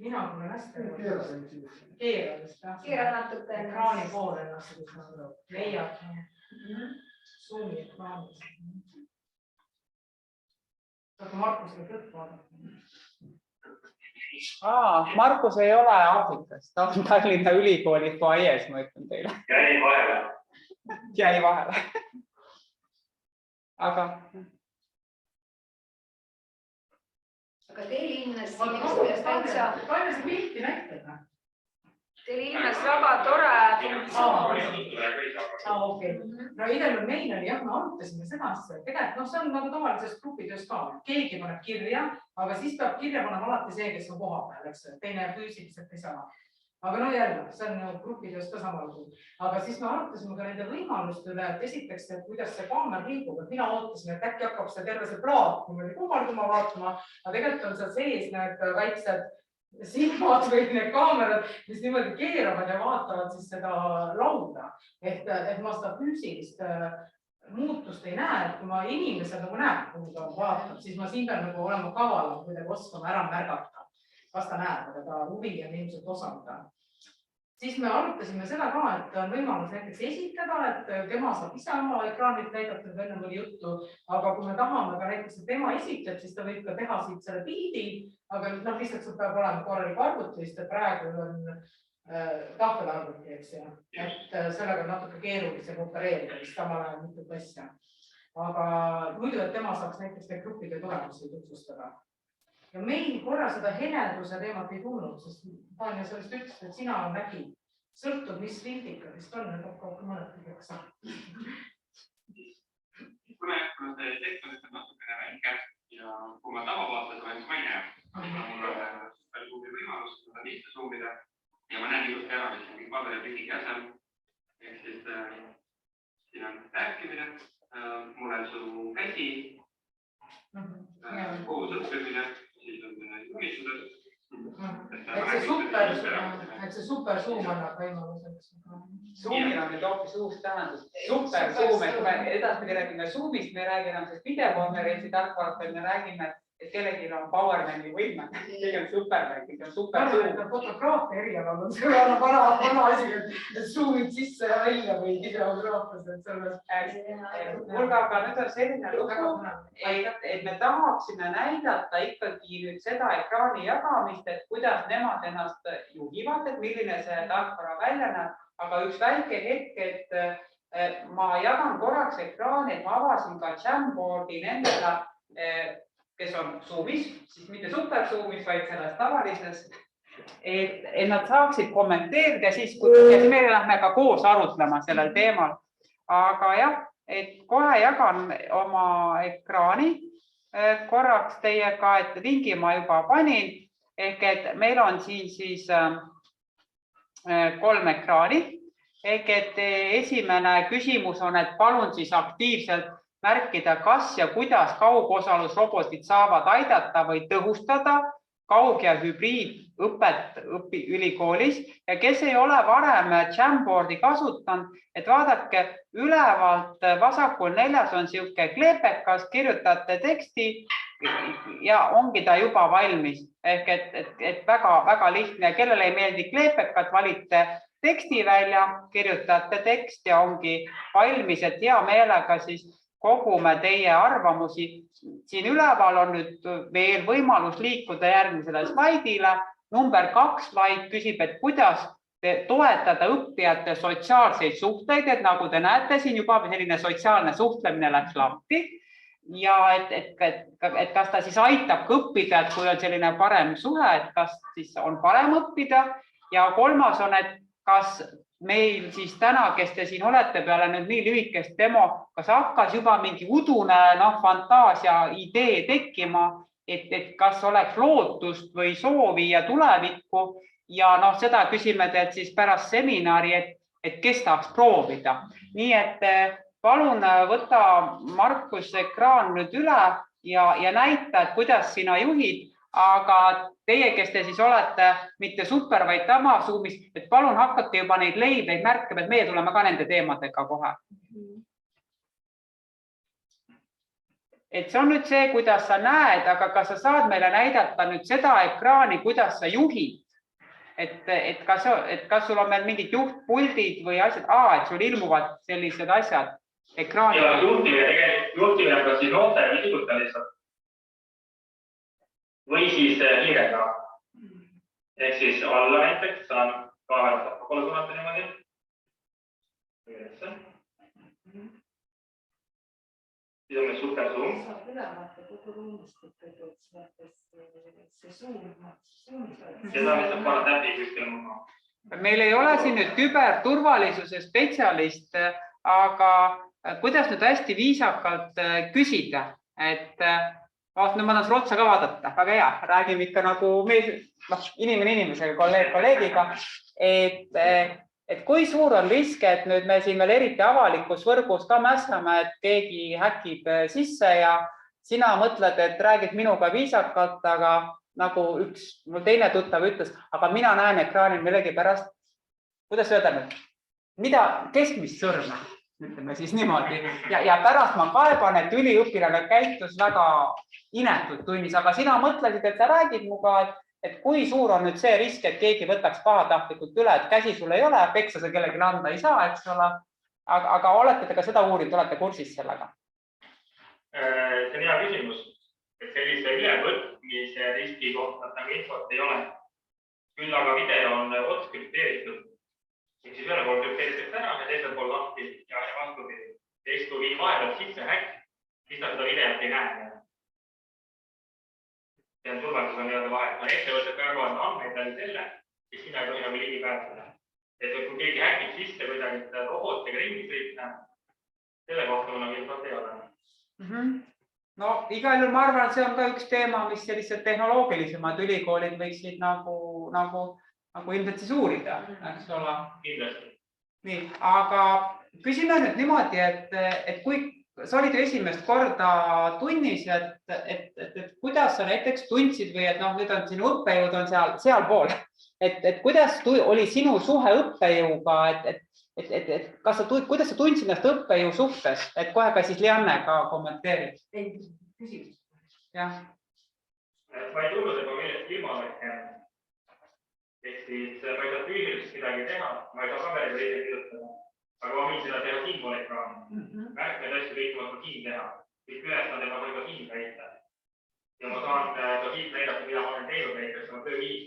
Mina kuulen hästi. Keera natuke. Ekraani poole ennast leiab. Zoomi ekraanis. Saab Markusele kõht vaadata. Markus ei ole Aafrikas, ta on Tallinna Ülikooli foajees, ma ütlen teile. Jäi vahele. Aga aga teil ilmnes täitsa. Palju see pilti näitada? Teil ilmnes väga tore Okei. No igal juhul meil oli jah, me arutasime seda, tegelikult see on nagu tavalises grupitöös ka. Keegi paneb kirja, aga siis peab kirja panema alati see, kes on koha peal, eks. Teine füüsiliselt ei saa. Aga no jälle, see on grupitöös ka sama lugu. Aga siis me arutasime ka nende võimaluste üle, et esiteks, et kuidas see kaamera liigub. Mina ootasin, et äkki hakkab see terve see plaat niimoodi kummarduma vaatama, aga tegelikult on seal sees need väiksed silmad või need kaamerad, mis niimoodi keeravad ja vaatavad siis seda lauda. Et ma seda füüsilist muutust ei näe, et kui ma inimesel nagu näeb, kuhu ta vaatab, siis ma siin pean nagu olema kaval, kuidagi oskama ära märgata, kas ta näeb, aga ta huvi on ilmselt osata. Siis me arutasime seda ka, et on võimalus näiteks esitada, et tema saab ise oma ekraanilt näidata, et enne oli juttu, aga kui me tahame ka näiteks, et tema esitleb, siis ta võib ka teha siit selle pildi, aga lihtsalt sul peab olema korralik arvuti, sest praegu on tahvelarvuti, eks ju, et sellega on natuke keerulisem opereerida, mis samal ajal mitut asja. Aga muidu, et tema saaks näiteks need gruppide tulemusi tutvustada. Ja meil korra seda heleduse teemat ei tulnud, sest Tanja sellest ütles, et sina nägid, sõltub, mis lindikadest on, et hakkab mõned kõigeks saab. Kui me see tekst on natukene väike ja kui ma tavavaates olen, siis ma ei näe. Mul on supersuumi võimalus, ma saan lihtsalt suumida ja ma näen ilusti ära, mis on kõik paber ja pildi käsel. Ehk siis siin on rääkimine, mul on su käsi, koos õppimine. Siis on jumistused. Et see super suum annab võimaluseks. Suumil on nüüd hoopis uus tähendus. Super suum, et kui me edaspidi räägime suumist, me ei räägi enam videokonverentsi tarkvarast, vaid me räägime, et kellelgi on PowerMani võime. Keegi on superman, keegi on super suum. Fotograafia erialal on see vana asi, et suumid sisse ja välja või videograafias. Kuulge, aga nüüd on selline lugu, et me tahaksime näidata ikkagi nüüd seda ekraani jagamist, et kuidas nemad ennast juhivad, et milline see tarkvara välja näeb. Aga üks väike hetk, et ma jagan korraks ekraani, et ma avasin ka Jamboardi nendele, kes on Zoomis, siis mitte super Zoomis, vaid selles tavalises, et nad saaksid kommenteerida siis, ja siis me lähme ka koos arutlema sellel teemal. Aga jah, et kohe jagan oma ekraani korraks teiega, et lingi ma juba panin, ehk et meil on siin siis 3 ekraani, ehk et esimene küsimus on, et palun siis aktiivselt märkida, kas ja kuidas kaugosalusrobotid saavad aidata või tõhustada kaug- ja hübriidõpet ülikoolis ja kes ei ole varem Jamboardi kasutanud, et vaadake ülevalt vasakul 4 on siuke kleepekas, kirjutate teksti ja ongi ta juba valmis. Ehk et väga lihtne ja kellele ei meeldi kleepekat, valite teksti välja, kirjutate tekst ja ongi valmis, et hea meelega siis kogume teie arvamusi. Siin üleval on nüüd veel võimalus liikuda järgmisele slaidile. Number 2 slaid küsib, et kuidas toetada õppijate sotsiaalseid suhteid, et nagu te näete, siin juba selline sotsiaalne suhtlemine läks lahti. Ja et kas ta siis aitab õppida, et kui on selline parem suhe, et kas siis on parem õppida. Ja 3 on, et kas meil siis täna, kes te siin olete peale nüüd nii lühikest demo, kas hakkas juba mingi udune fantaasia idee tekkima, et kas oleks lootust või soovi ja tulevikku ja seda küsime teilt siis pärast seminari, et kes tahaks proovida. Nii et palun võta Markus ekraan nüüd üle ja näita, et kuidas sina juhid. Aga teie, kes te siis olete mitte super, vaid tama Zoomis, et palun hakkake juba neid leibleid märkima, et meie tuleme ka nende teemadega kohe. Et see on nüüd see, kuidas sa näed, aga kas sa saad meile näidata nüüd seda ekraani, kuidas sa juhid? Et kas sul on meil mingid juhtpuldid või asjad? Et sul ilmuvad sellised asjad ekraani. Ja juhtimine on kas siis noorte või sisuta lihtsalt. Või siis hiirega. Ehk siis alla näiteks saan kaamerat tappakolle suunata niimoodi. siis on meil super Zoom. Saab ülevaate kogu ruumist ikkagi, see Zoom. Seda me saab panna täppi kuskil maha. Meil ei ole siin nüüd küberturvalisuse spetsialist, aga kuidas nüüd hästi viisakalt küsida, et no ma tahan sulle otsa ka vaadata, väga hea, räägime ikka nagu inimene inimesega, kolleeg kolleegiga, et kui suur on risk, et nüüd me siin veel eriti avalikus võrgus ka mässame, et keegi häkib sisse ja sina mõtled, et räägid minuga viisakalt, aga nagu mul teine tuttav ütles, aga mina näen ekraanil millegi pärast, kuidas öelda nüüd, mida keskmist sõrme, ütleme siis niimoodi. Ja pärast ma kaeban, et üliõpilane käitus väga inetult tunnis, aga sina mõtlesid, et sa räägid muga, et kui suur on nüüd see risk, et keegi võtaks pahatahtlikult üle, et käsi sul ei ole, peksa sa kellelegi anda ei saa, eks ole. Aga olete te ka seda uurinud, olete kursis sellega? See on hea küsimus. Sellise ülevõtmise riski kohta infot ei ole. Küll aga video on otskrüpteeritud. Ehk siis ühele pool krüpteeritakse ära ja teisel pool lahti ja vastupidi. Teist kui viib vahepeal sisse häkk, siis ta seda videot ei näe. See on turvalisuse nii-öelda vahe. Kui ettevõtted jagavad andmeid läbi selle, siis sina ei tohi nagu ligi pääseda. Et kui keegi häkib sisse kuidagi robotega ringi sõitna, selle kohta mul infot ei ole. No igal juhul ma arvan, et see on ka üks teema, mis sellised tehnoloogilisemad ülikoolid võiksid nagu ilmselt siis uurida, eks ole. Kindlasti. Nii, aga küsime nüüd niimoodi, et kui sa olid ju esimest korda tunnis, et kuidas sa näiteks tundsid või et nüüd on sinu õppejõud on seal pool, et kuidas oli sinu suhe õppejõuga, kuidas sa tundsid ennast õppejõu suhtes, et kohe ka siis Lianne ka kommenteerid? Küsimus. Jah. Ma ei tundnud, et ma millest ilma võtken. Ehk siis ma ei saa füüsiliselt midagi teha, ma ei saa kameriga teise kirjutada, aga ma võin seda teha siinpool ekraani. Märkmed asju kõik ma saan siin teha. Kõik ülesanded ma võin ka siin täita. Ja ma saan ka siit näidata, mida ma olen teinud näiteks oma tööviis.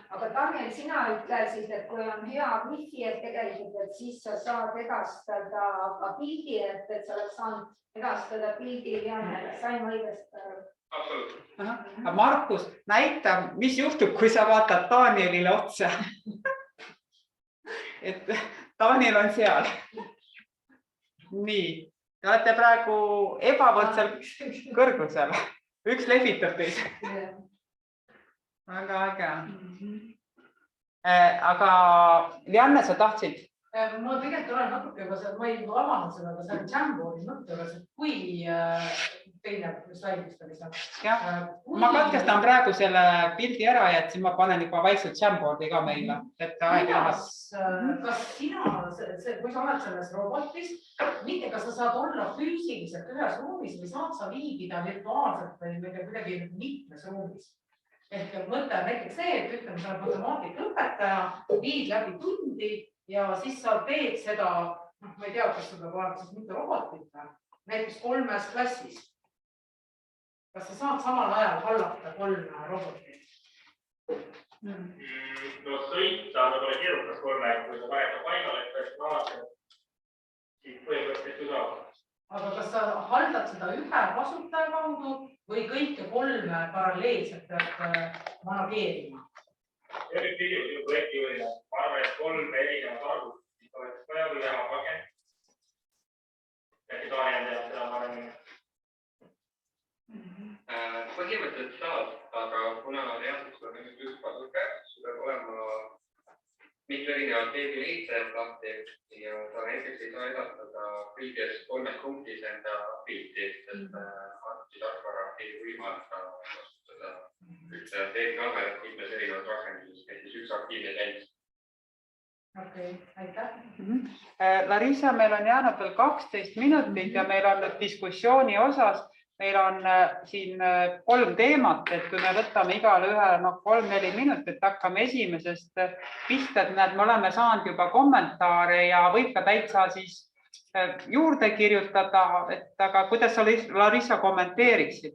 Aga Daniel, sina ütlesid, et kui on hea wifi, et tegelikult, et siis sa saad edastada ka pildi, et sa oleks saanud edastada pildi Liannele. Sain ma õigesti aru? Absoluutselt. Markus, näita, mis juhtub, kui sa vaatad Danielile otsa. Et Daniel on seal. Nii, te olete praegu ebavõrdsel kõrgusel. Üks lehvitab teise. Väga äge. Aga Lianne, sa tahtsid? Ma tegelikult olen natuke, ma ei avanud seda, aga see on Jamboardi mõttegas, et kui teine slaidist oli seal. Ma katkestan praegu selle pildi ära ja siis ma panen juba vaikselt Jamboardi ka meile. Kas sina, kui sa oled selles robotis, kas sa saad olla füüsiliselt ühes ruumis või saad sa viibida virtuaalselt või kuidagi mitmes ruumis? Ehk mõte on näiteks see, et ütleme, sa oled matemaatika õpetaja, viid läbi tundi ja siis sa teed seda, ma ei tea, kas seda peab siis mitte robotit, näiteks 3 klassis. Kas sa saad samal ajal hallata 3 robotit? No sõita on võib-olla keerukas 3, kui sa paned paigale, et pärast vaadata, siis põhimõtteliselt ju saab. Aga kas sa haldad seda ühe kasutaja kaudu või kõike 3 paralleelselt peab manageerima? See on üks küsimus ju projektijuhile. Ma arvan, et 3 erinevat arvut, siis oleks vaja või vähe pakend. Äkki Daniel teab seda paremini. Põhimõtteliselt saab, aga kuna reaalselt on üks kasutajad, sul peab olema mitu erinevat veebileidjat lahti ja sa näiteks ei saa edastada kõiges 3 punktis enda pilti, sest arvutistarkvara ei võimalda kasutada ühte veebikamerat mitmes erinevat rakenduses, näiteks üks aktiivne täis. Okei, aitäh. Larissa, meil on jäänud veel 12 minutit ja meil on diskussiooni osas. Meil on siin 3 teemat, et kui me võtame igale ühe 3-4 minutit, hakkame esimesest pihta, et me oleme saanud juba kommentaare ja võib ka täitsa siis juurde kirjutada, et aga kuidas sa Larissa kommenteeriksid?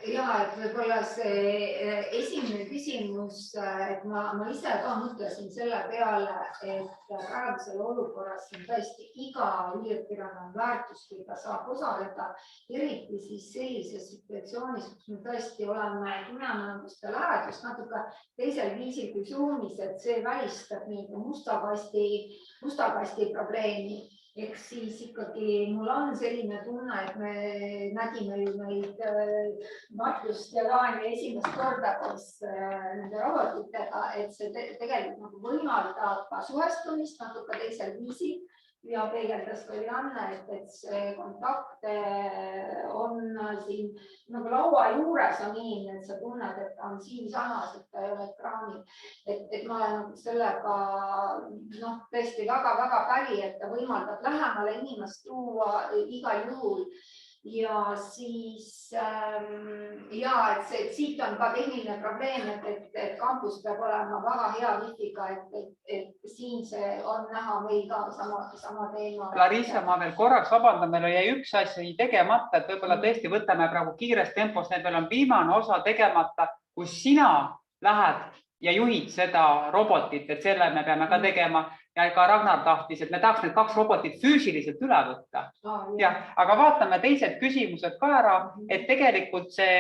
Ja, et võib-olla see esimene küsimus, et ma ise ka mõtlesin selle peale, et praegusel olukorras on tõesti iga üliõpilane on väärtus, kui ta saab osaleda, eriti siis sellises situatsioonis, kus me tõesti tunneme seda lähedust natuke teisel viisil kui Zoomis, et see välistab musta kasti probleemi. Ehk siis ikkagi mul on selline tunne, et me nägime ju neid Markust ja Taani esimest korda koos nende robotitega, et see tegelikult võimaldab ka suhestumist natuke teisel viisil ja peegeldas ka Janne, et see kontakt on siin nagu laua juures on inimene, et sa tunned, et ta on siinsamas, et ta ei ole ekraanil. Et ma olen sellega tõesti väga-väga päri, et ta võimaldab lähemale inimest tuua igal juhul. Ja siis et siit on ka tehniline probleem, et kampus peab olema väga hea wifiga, et siin see on näha meil ka sama teema. Larissa, ma veel korraks vabandan, meil jäi üks asi tegemata, et võib-olla tõesti võtame praegu kiires tempos, need meil on viimane osa tegemata, kus sina lähed ja juhid seda robotit, et selle me peame ka tegema. Ja ka Ragnar tahtis, et me tahaks need 2 robotit füüsiliselt üle võtta. Ja, aga vaatame teised küsimused ka ära, et tegelikult see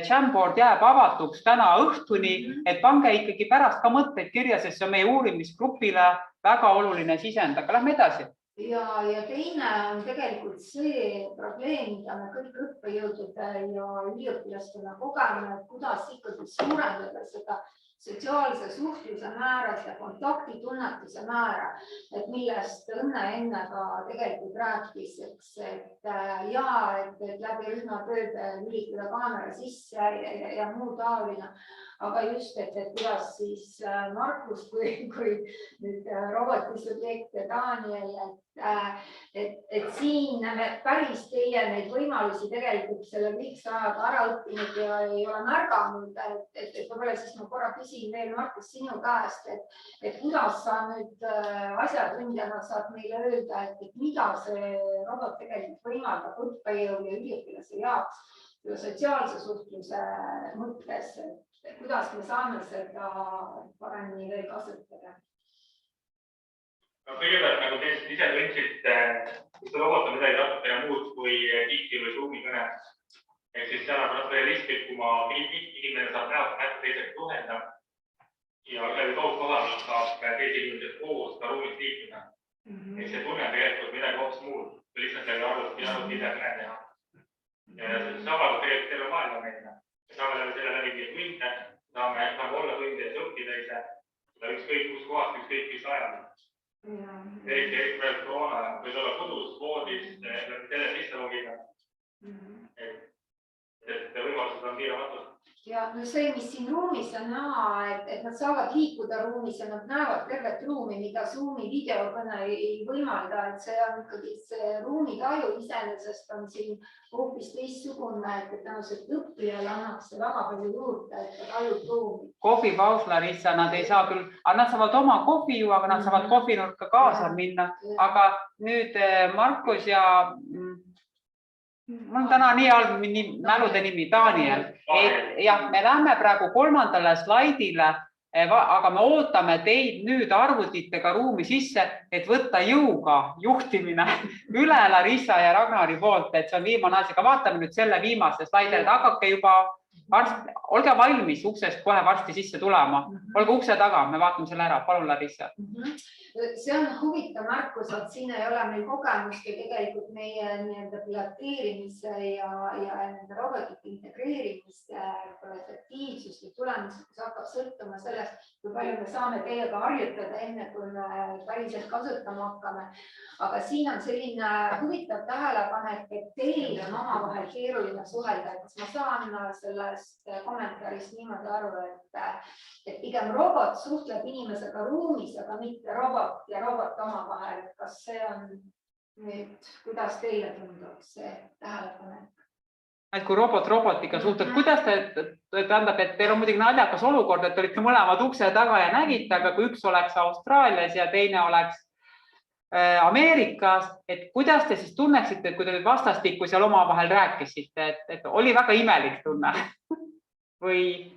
Jamboard jääb avatuks täna õhtuni, et pange ikkagi pärast ka mõtteid kirja, sest see on meie uurimisgrupile väga oluline sisend. Aga lähme edasi. Ja teine on tegelikult see probleem, mida me kõik õppejõudude ja üliõpilastena kogeme, et kuidas ikkagi suurendada seda sotsiaalse suhtluse määra, seda kontaktitunnetuse määra, et millest Õnne enne ka tegelikult rääkis, et läbi rühmatööde lülitada kaamera sisse ja muu taoline, aga just, et kuidas siis Markus kui nüüd robotisubjekt ja Daniel, et siin me päris teie neid võimalusi tegelikult selle lühikese ajaga ära õppinud ja ei ole märganud, et võib-olla siis ma korra küsin veel Markus sinu käest, et kuidas sa nüüd asjatundjana saad meile öelda, et mida see robot tegelikult võimaldab õppejõu ja üliõpilase jaoks sotsiaalse suhtluse mõttes, et kuidas me saame seda paremini veel kasutada? Kõigepealt, nagu te ise tundsite, see robot on midagi natukene muud kui Kiki või Zoomi kõne. Ehk siis seal on realistlikuma inimene saab näost teisega suhelda ja läbi kauskohal saab teise inimesed koos ka ruumis liikuda. Ehk see tunne tegelikult midagi hoopis muud, kui lihtsalt läbi arvuti ise kõne teha. Ja see saab tegelikult terve maailma meile. Me saame selle läbi tunde, saame olla tunde ja õppida ise, ükskõik kus kohast, ükskõik mis ajal. Eriti veel koroona ajal, võid olla kodus, voodis, selle sisse logida. Et võimalused on piiramatud. Ja see, mis siin ruumis on näha, et nad saavad liikuda ruumis ja nad näevad tervet ruumi, mida Zoomi videokõne ei võimalda, et see on ikkagi see ruumitaju iseenesest on siin hoopis teistsugune, et tõenäoliselt õppijale annaks see väga palju juurde, et ta tajub ruumi. Kohvipaus, Larissa, nad ei saa küll, nad saavad oma kohvi juua, aga nad saavad kohvinurka kaasa minna. Aga nüüd Markus ja mul on täna nii halb mälude nimi, Daniel. Jah, me lähme praegu 3. slaidile, aga me ootame teid nüüd arvutitega ruumi sisse, et võtta jõuga juhtimine üle Larissa ja Ragnari poolt, et see on viimane asi. Aga vaatame nüüd selle viimase slaidile, et hakake juba varsti, olge valmis uksest kohe varsti sisse tulema. Olge ukse taga, me vaatame selle ära. Palun, Larissa. See on huvitav märkus, et siin ei ole meil kogemust ja tegelikult meie piloteerimise ja nende robotite integreerimise efektiivsust ja tulemuslikus hakkab sõltuma sellest, kui palju me saame teiega harjutada enne, kui me päriselt kasutama hakkame. Aga siin on selline huvitav tähelepanek, et teil on omavahel keeruline suhelda. Kas ma saan sellest kommentaarist niimoodi aru, et pigem robot suhtleb inimesega ruumis, aga mitte robot ja robot omavahel. Kas see on nüüd, kuidas teile tundub see tähelepanek? Et kui robot robotiga suhtleb, kuidas te tähendab, et teil on muidugi naljakas olukord, et olite mõlemad ukse taga ja nägite, aga kui üks oleks Austraalias ja teine oleks Ameerikas, et kuidas te siis tunneksite, kui te vastastikku seal omavahel rääkisite, et oli väga imelik tunne või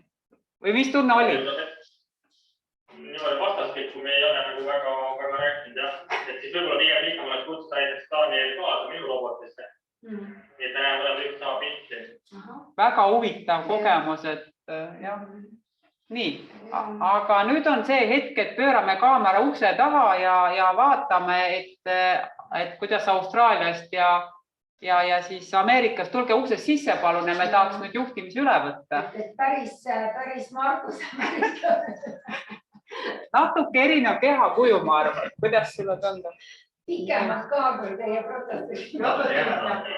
mis tunne oli? Niimoodi vastastikku me ei ole nagu väga rääkinud jah, et siis võib-olla pigem lihtsam oleks kutsuda näiteks Daniel kaasa minu robotisse. Et ta näeb olema üks sama pilti. Väga huvitav kogemus, et jah. Nii, aga nüüd on see hetk, et pöörame kaamera ukse taha ja vaatame, et kuidas Austraaliast ja siis Ameerikast tulge uksest sisse palun ja me tahaks nüüd juhtimise üle võtta. Päris Markus. Natuke erinev kehakuju, ma arvan. Kuidas sulle tundub? Pikemad ka kui teie prototüüp.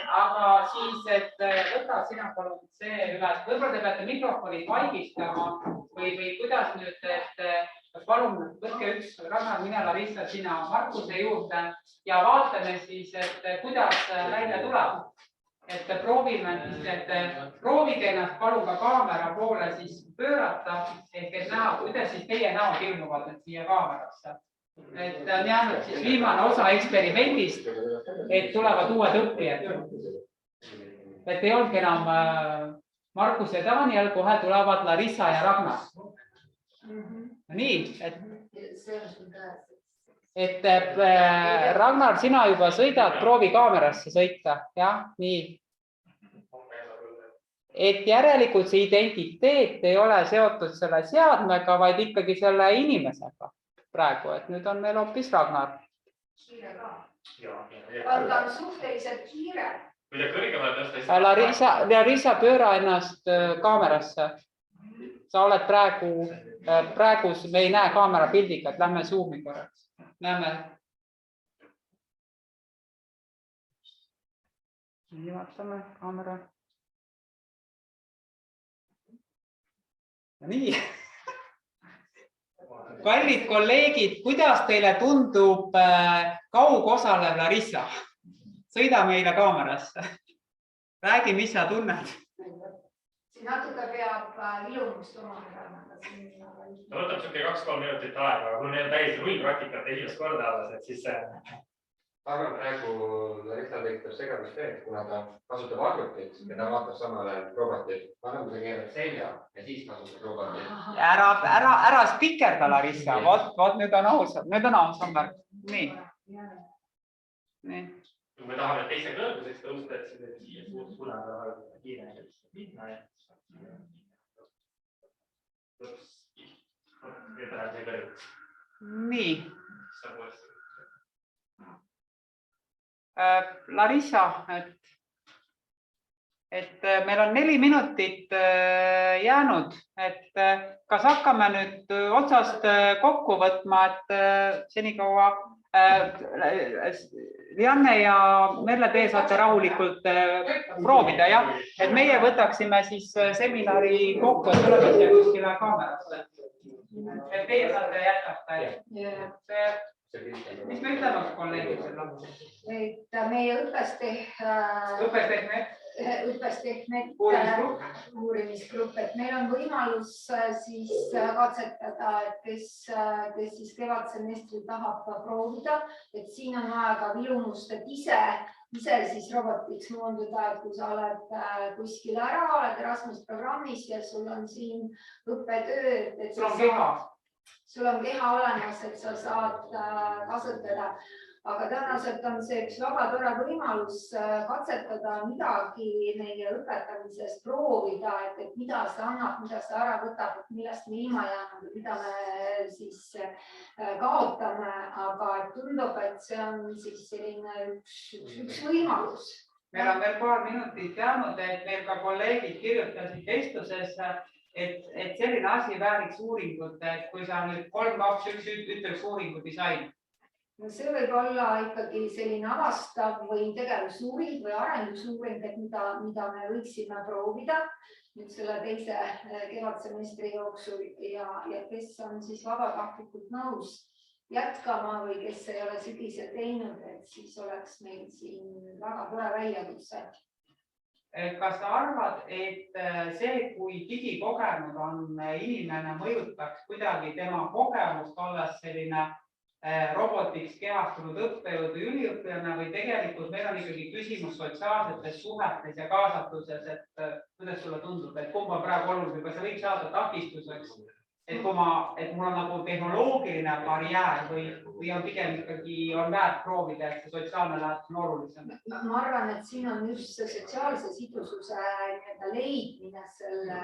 Aga siis, et võta sina palun see üles. Võib-olla te peate mikrofonid vaigistama või kuidas nüüd, et palun võtke üks Ragnar, mine Larissa sina Markuse juurde ja vaatame siis, et kuidas välja tuleb. Et proovime, et proovige ennast palun ka kaamera poole siis pöörata, et näha, kuidas siis teie näod ilmuvad siia kaamerasse. Et on jäänud siis viimane osa eksperimendist, et tulevad uued õppijad. Et ei olnudki enam Markus ja Daniel, kohe tulevad Larissa ja Ragnar. Nii, et Ragnar, sina juba sõidad, proovi kaamerasse sõita. Jah, nii. Et järelikult see identiteet ei ole seotud selle seadmega, vaid ikkagi selle inimesega praegu, et nüüd on meil hoopis Ragnar. Kiire ka. Ta on suhteliselt kiire. Larissa, pööra ennast kaamerasse. Sa oled praegu me ei näe kaamera pildiga, et lähme Zoomi korraks. Näeme. Nii vaatame kaamera. Nii. Kallid kolleegid, kuidas teile tundub kaugosalev Larissa? Sõida meile kaamerasse. Räägi, mis sa tunned? Siin natuke peab ilumust omale. Ta võtab siuke 2-3 minutit aega, aga kui neil täiesti nullpraktikat esimest korda alles, et siis Aga praegu Larissa tekitab segadust veel, kuna ta kasutab arvutit ja ta vaatab samal ajal robotit. Nagu ta keerab selja ja siis kasutab robotit. Ära spikerda, Larissa. Vot nüüd on ausam märk. Nii. Kui me tahame teise kõrguseks tõusta, et siis punada kiirelt minna. Nii. Larissa, et meil on 4 minutit jäänud, et kas hakkame nüüd otsast kokku võtma, et senikaua Janne ja Merle, te saate rahulikult proovida, jah? Et meie võtaksime siis seminari kokku, et tuleme siia kuskile kaamerasse. Et teie saate jätkata. Mis me ütleme kolleegid selle? Et meie õppestehmet uurimisgrupp, et meil on võimalus siis katsetada, et kes siis kevadsemestri tahab proovida, et siin on vaja ka vilumust, et ise siis robotiks moonduda, et kui sa oled kuskil ära, oled Erasmus programmis ja sul on siin õppetöö, et sul on keha olemas, et sa saad kasutada. Aga tänasel on see üks väga tore võimalus katsetada midagi meie õpetamisest, proovida, et mida see annab, mida see ära võtab, millest me ilma jäänud, mida me siis kaotame, aga tundub, et see on siis selline üks võimalus. Meil on veel paar minutit jäänud, et meil ka kolleegid kirjutasid vestluses, et selline asi vääriks uuringut, et kui sa nüüd 3, 2, 1 ütleks uuringu disain. See võib olla ikkagi selline avastav või tegevusuuring või arendusuuring, et mida me võiksime proovida nüüd selle teise kevadsemestri jooksul ja kes on siis vabatahtlikult nõus jätkama või kes ei ole sügisel teinud, et siis oleks meil siin väga tore väljakutse. Kas sa arvad, et see, kui digikogenud on inimene, mõjutaks kuidagi tema kogemust olles selline robotiks kehastunud õppejõud või üliõpilane või tegelikult meil on ikkagi küsimus sotsiaalsetes suhetes ja kaasatuses, et kuidas sulle tundub, et kumb on praegu olulisem, kas see võib saada takistuseks, et mul on nagu tehnoloogiline barjäär või on pigem ikkagi on väärt proovida, et see sotsiaalne lähedus on olulisem? Ma arvan, et siin on just see sotsiaalse sidususe leidmine selle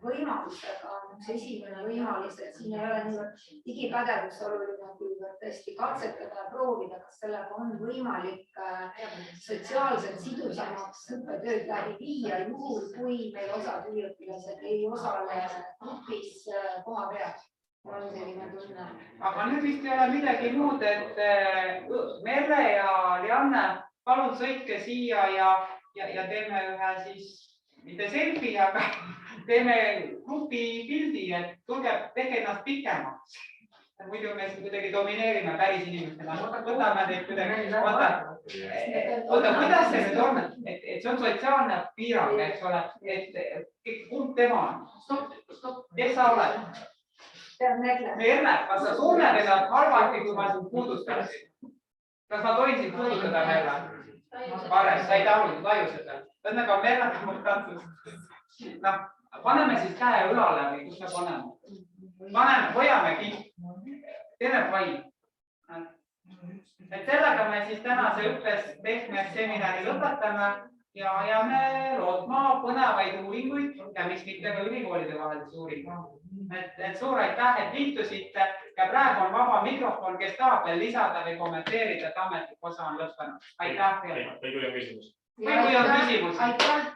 võimalusega on üks esimene võimalus, et siin ei ole niivõrd digipädevus oluline, kuivõrd tõesti katsetada ja proovida, kas sellega on võimalik sotsiaalselt sidusamaks õppetööd läbi viia, juhul kui meil osad üliõpilased ei osale grupis koha peal. On selline tunne. Aga nüüd vist ei ole midagi muud, et Merle ja Lianne, palun sõitke siia ja teeme ühe siis, mitte selfie, aga teeme grupi pildi, et tulge, tehke ennast pikemaks. Muidu me kuidagi domineerime päris inimestena. Võtame teid kuidagi. Oota, kuidas see nüüd on? Et see on sotsiaalne piirang, eks ole. Et kumb tema on? Kes sa oled? Merle, kas sa tunned ennast halvasti, kui ma sind puudutasin? Kas ma tohin sind puudutada, Merle? Parem, sa ei taju seda. Õnnega Merle tantsus. Paneme siis käe õlale või kus me paneme? Paneme, hoiame kinni. Teeme pai. Et sellega me siis tänase õppes tehme seminari lõpetame ja me loodma põnevaid uuringuid ja miks mitte ka ülikoolide vahelisi uuringuid. Et suur aitäh, et liitusite ja praegu on vaba mikrofon, kes tahab veel lisada või kommenteerida, et ametlik osa on lõppenud. Aitäh. Või kui on küsimus? Või kui on küsimus? Aitäh.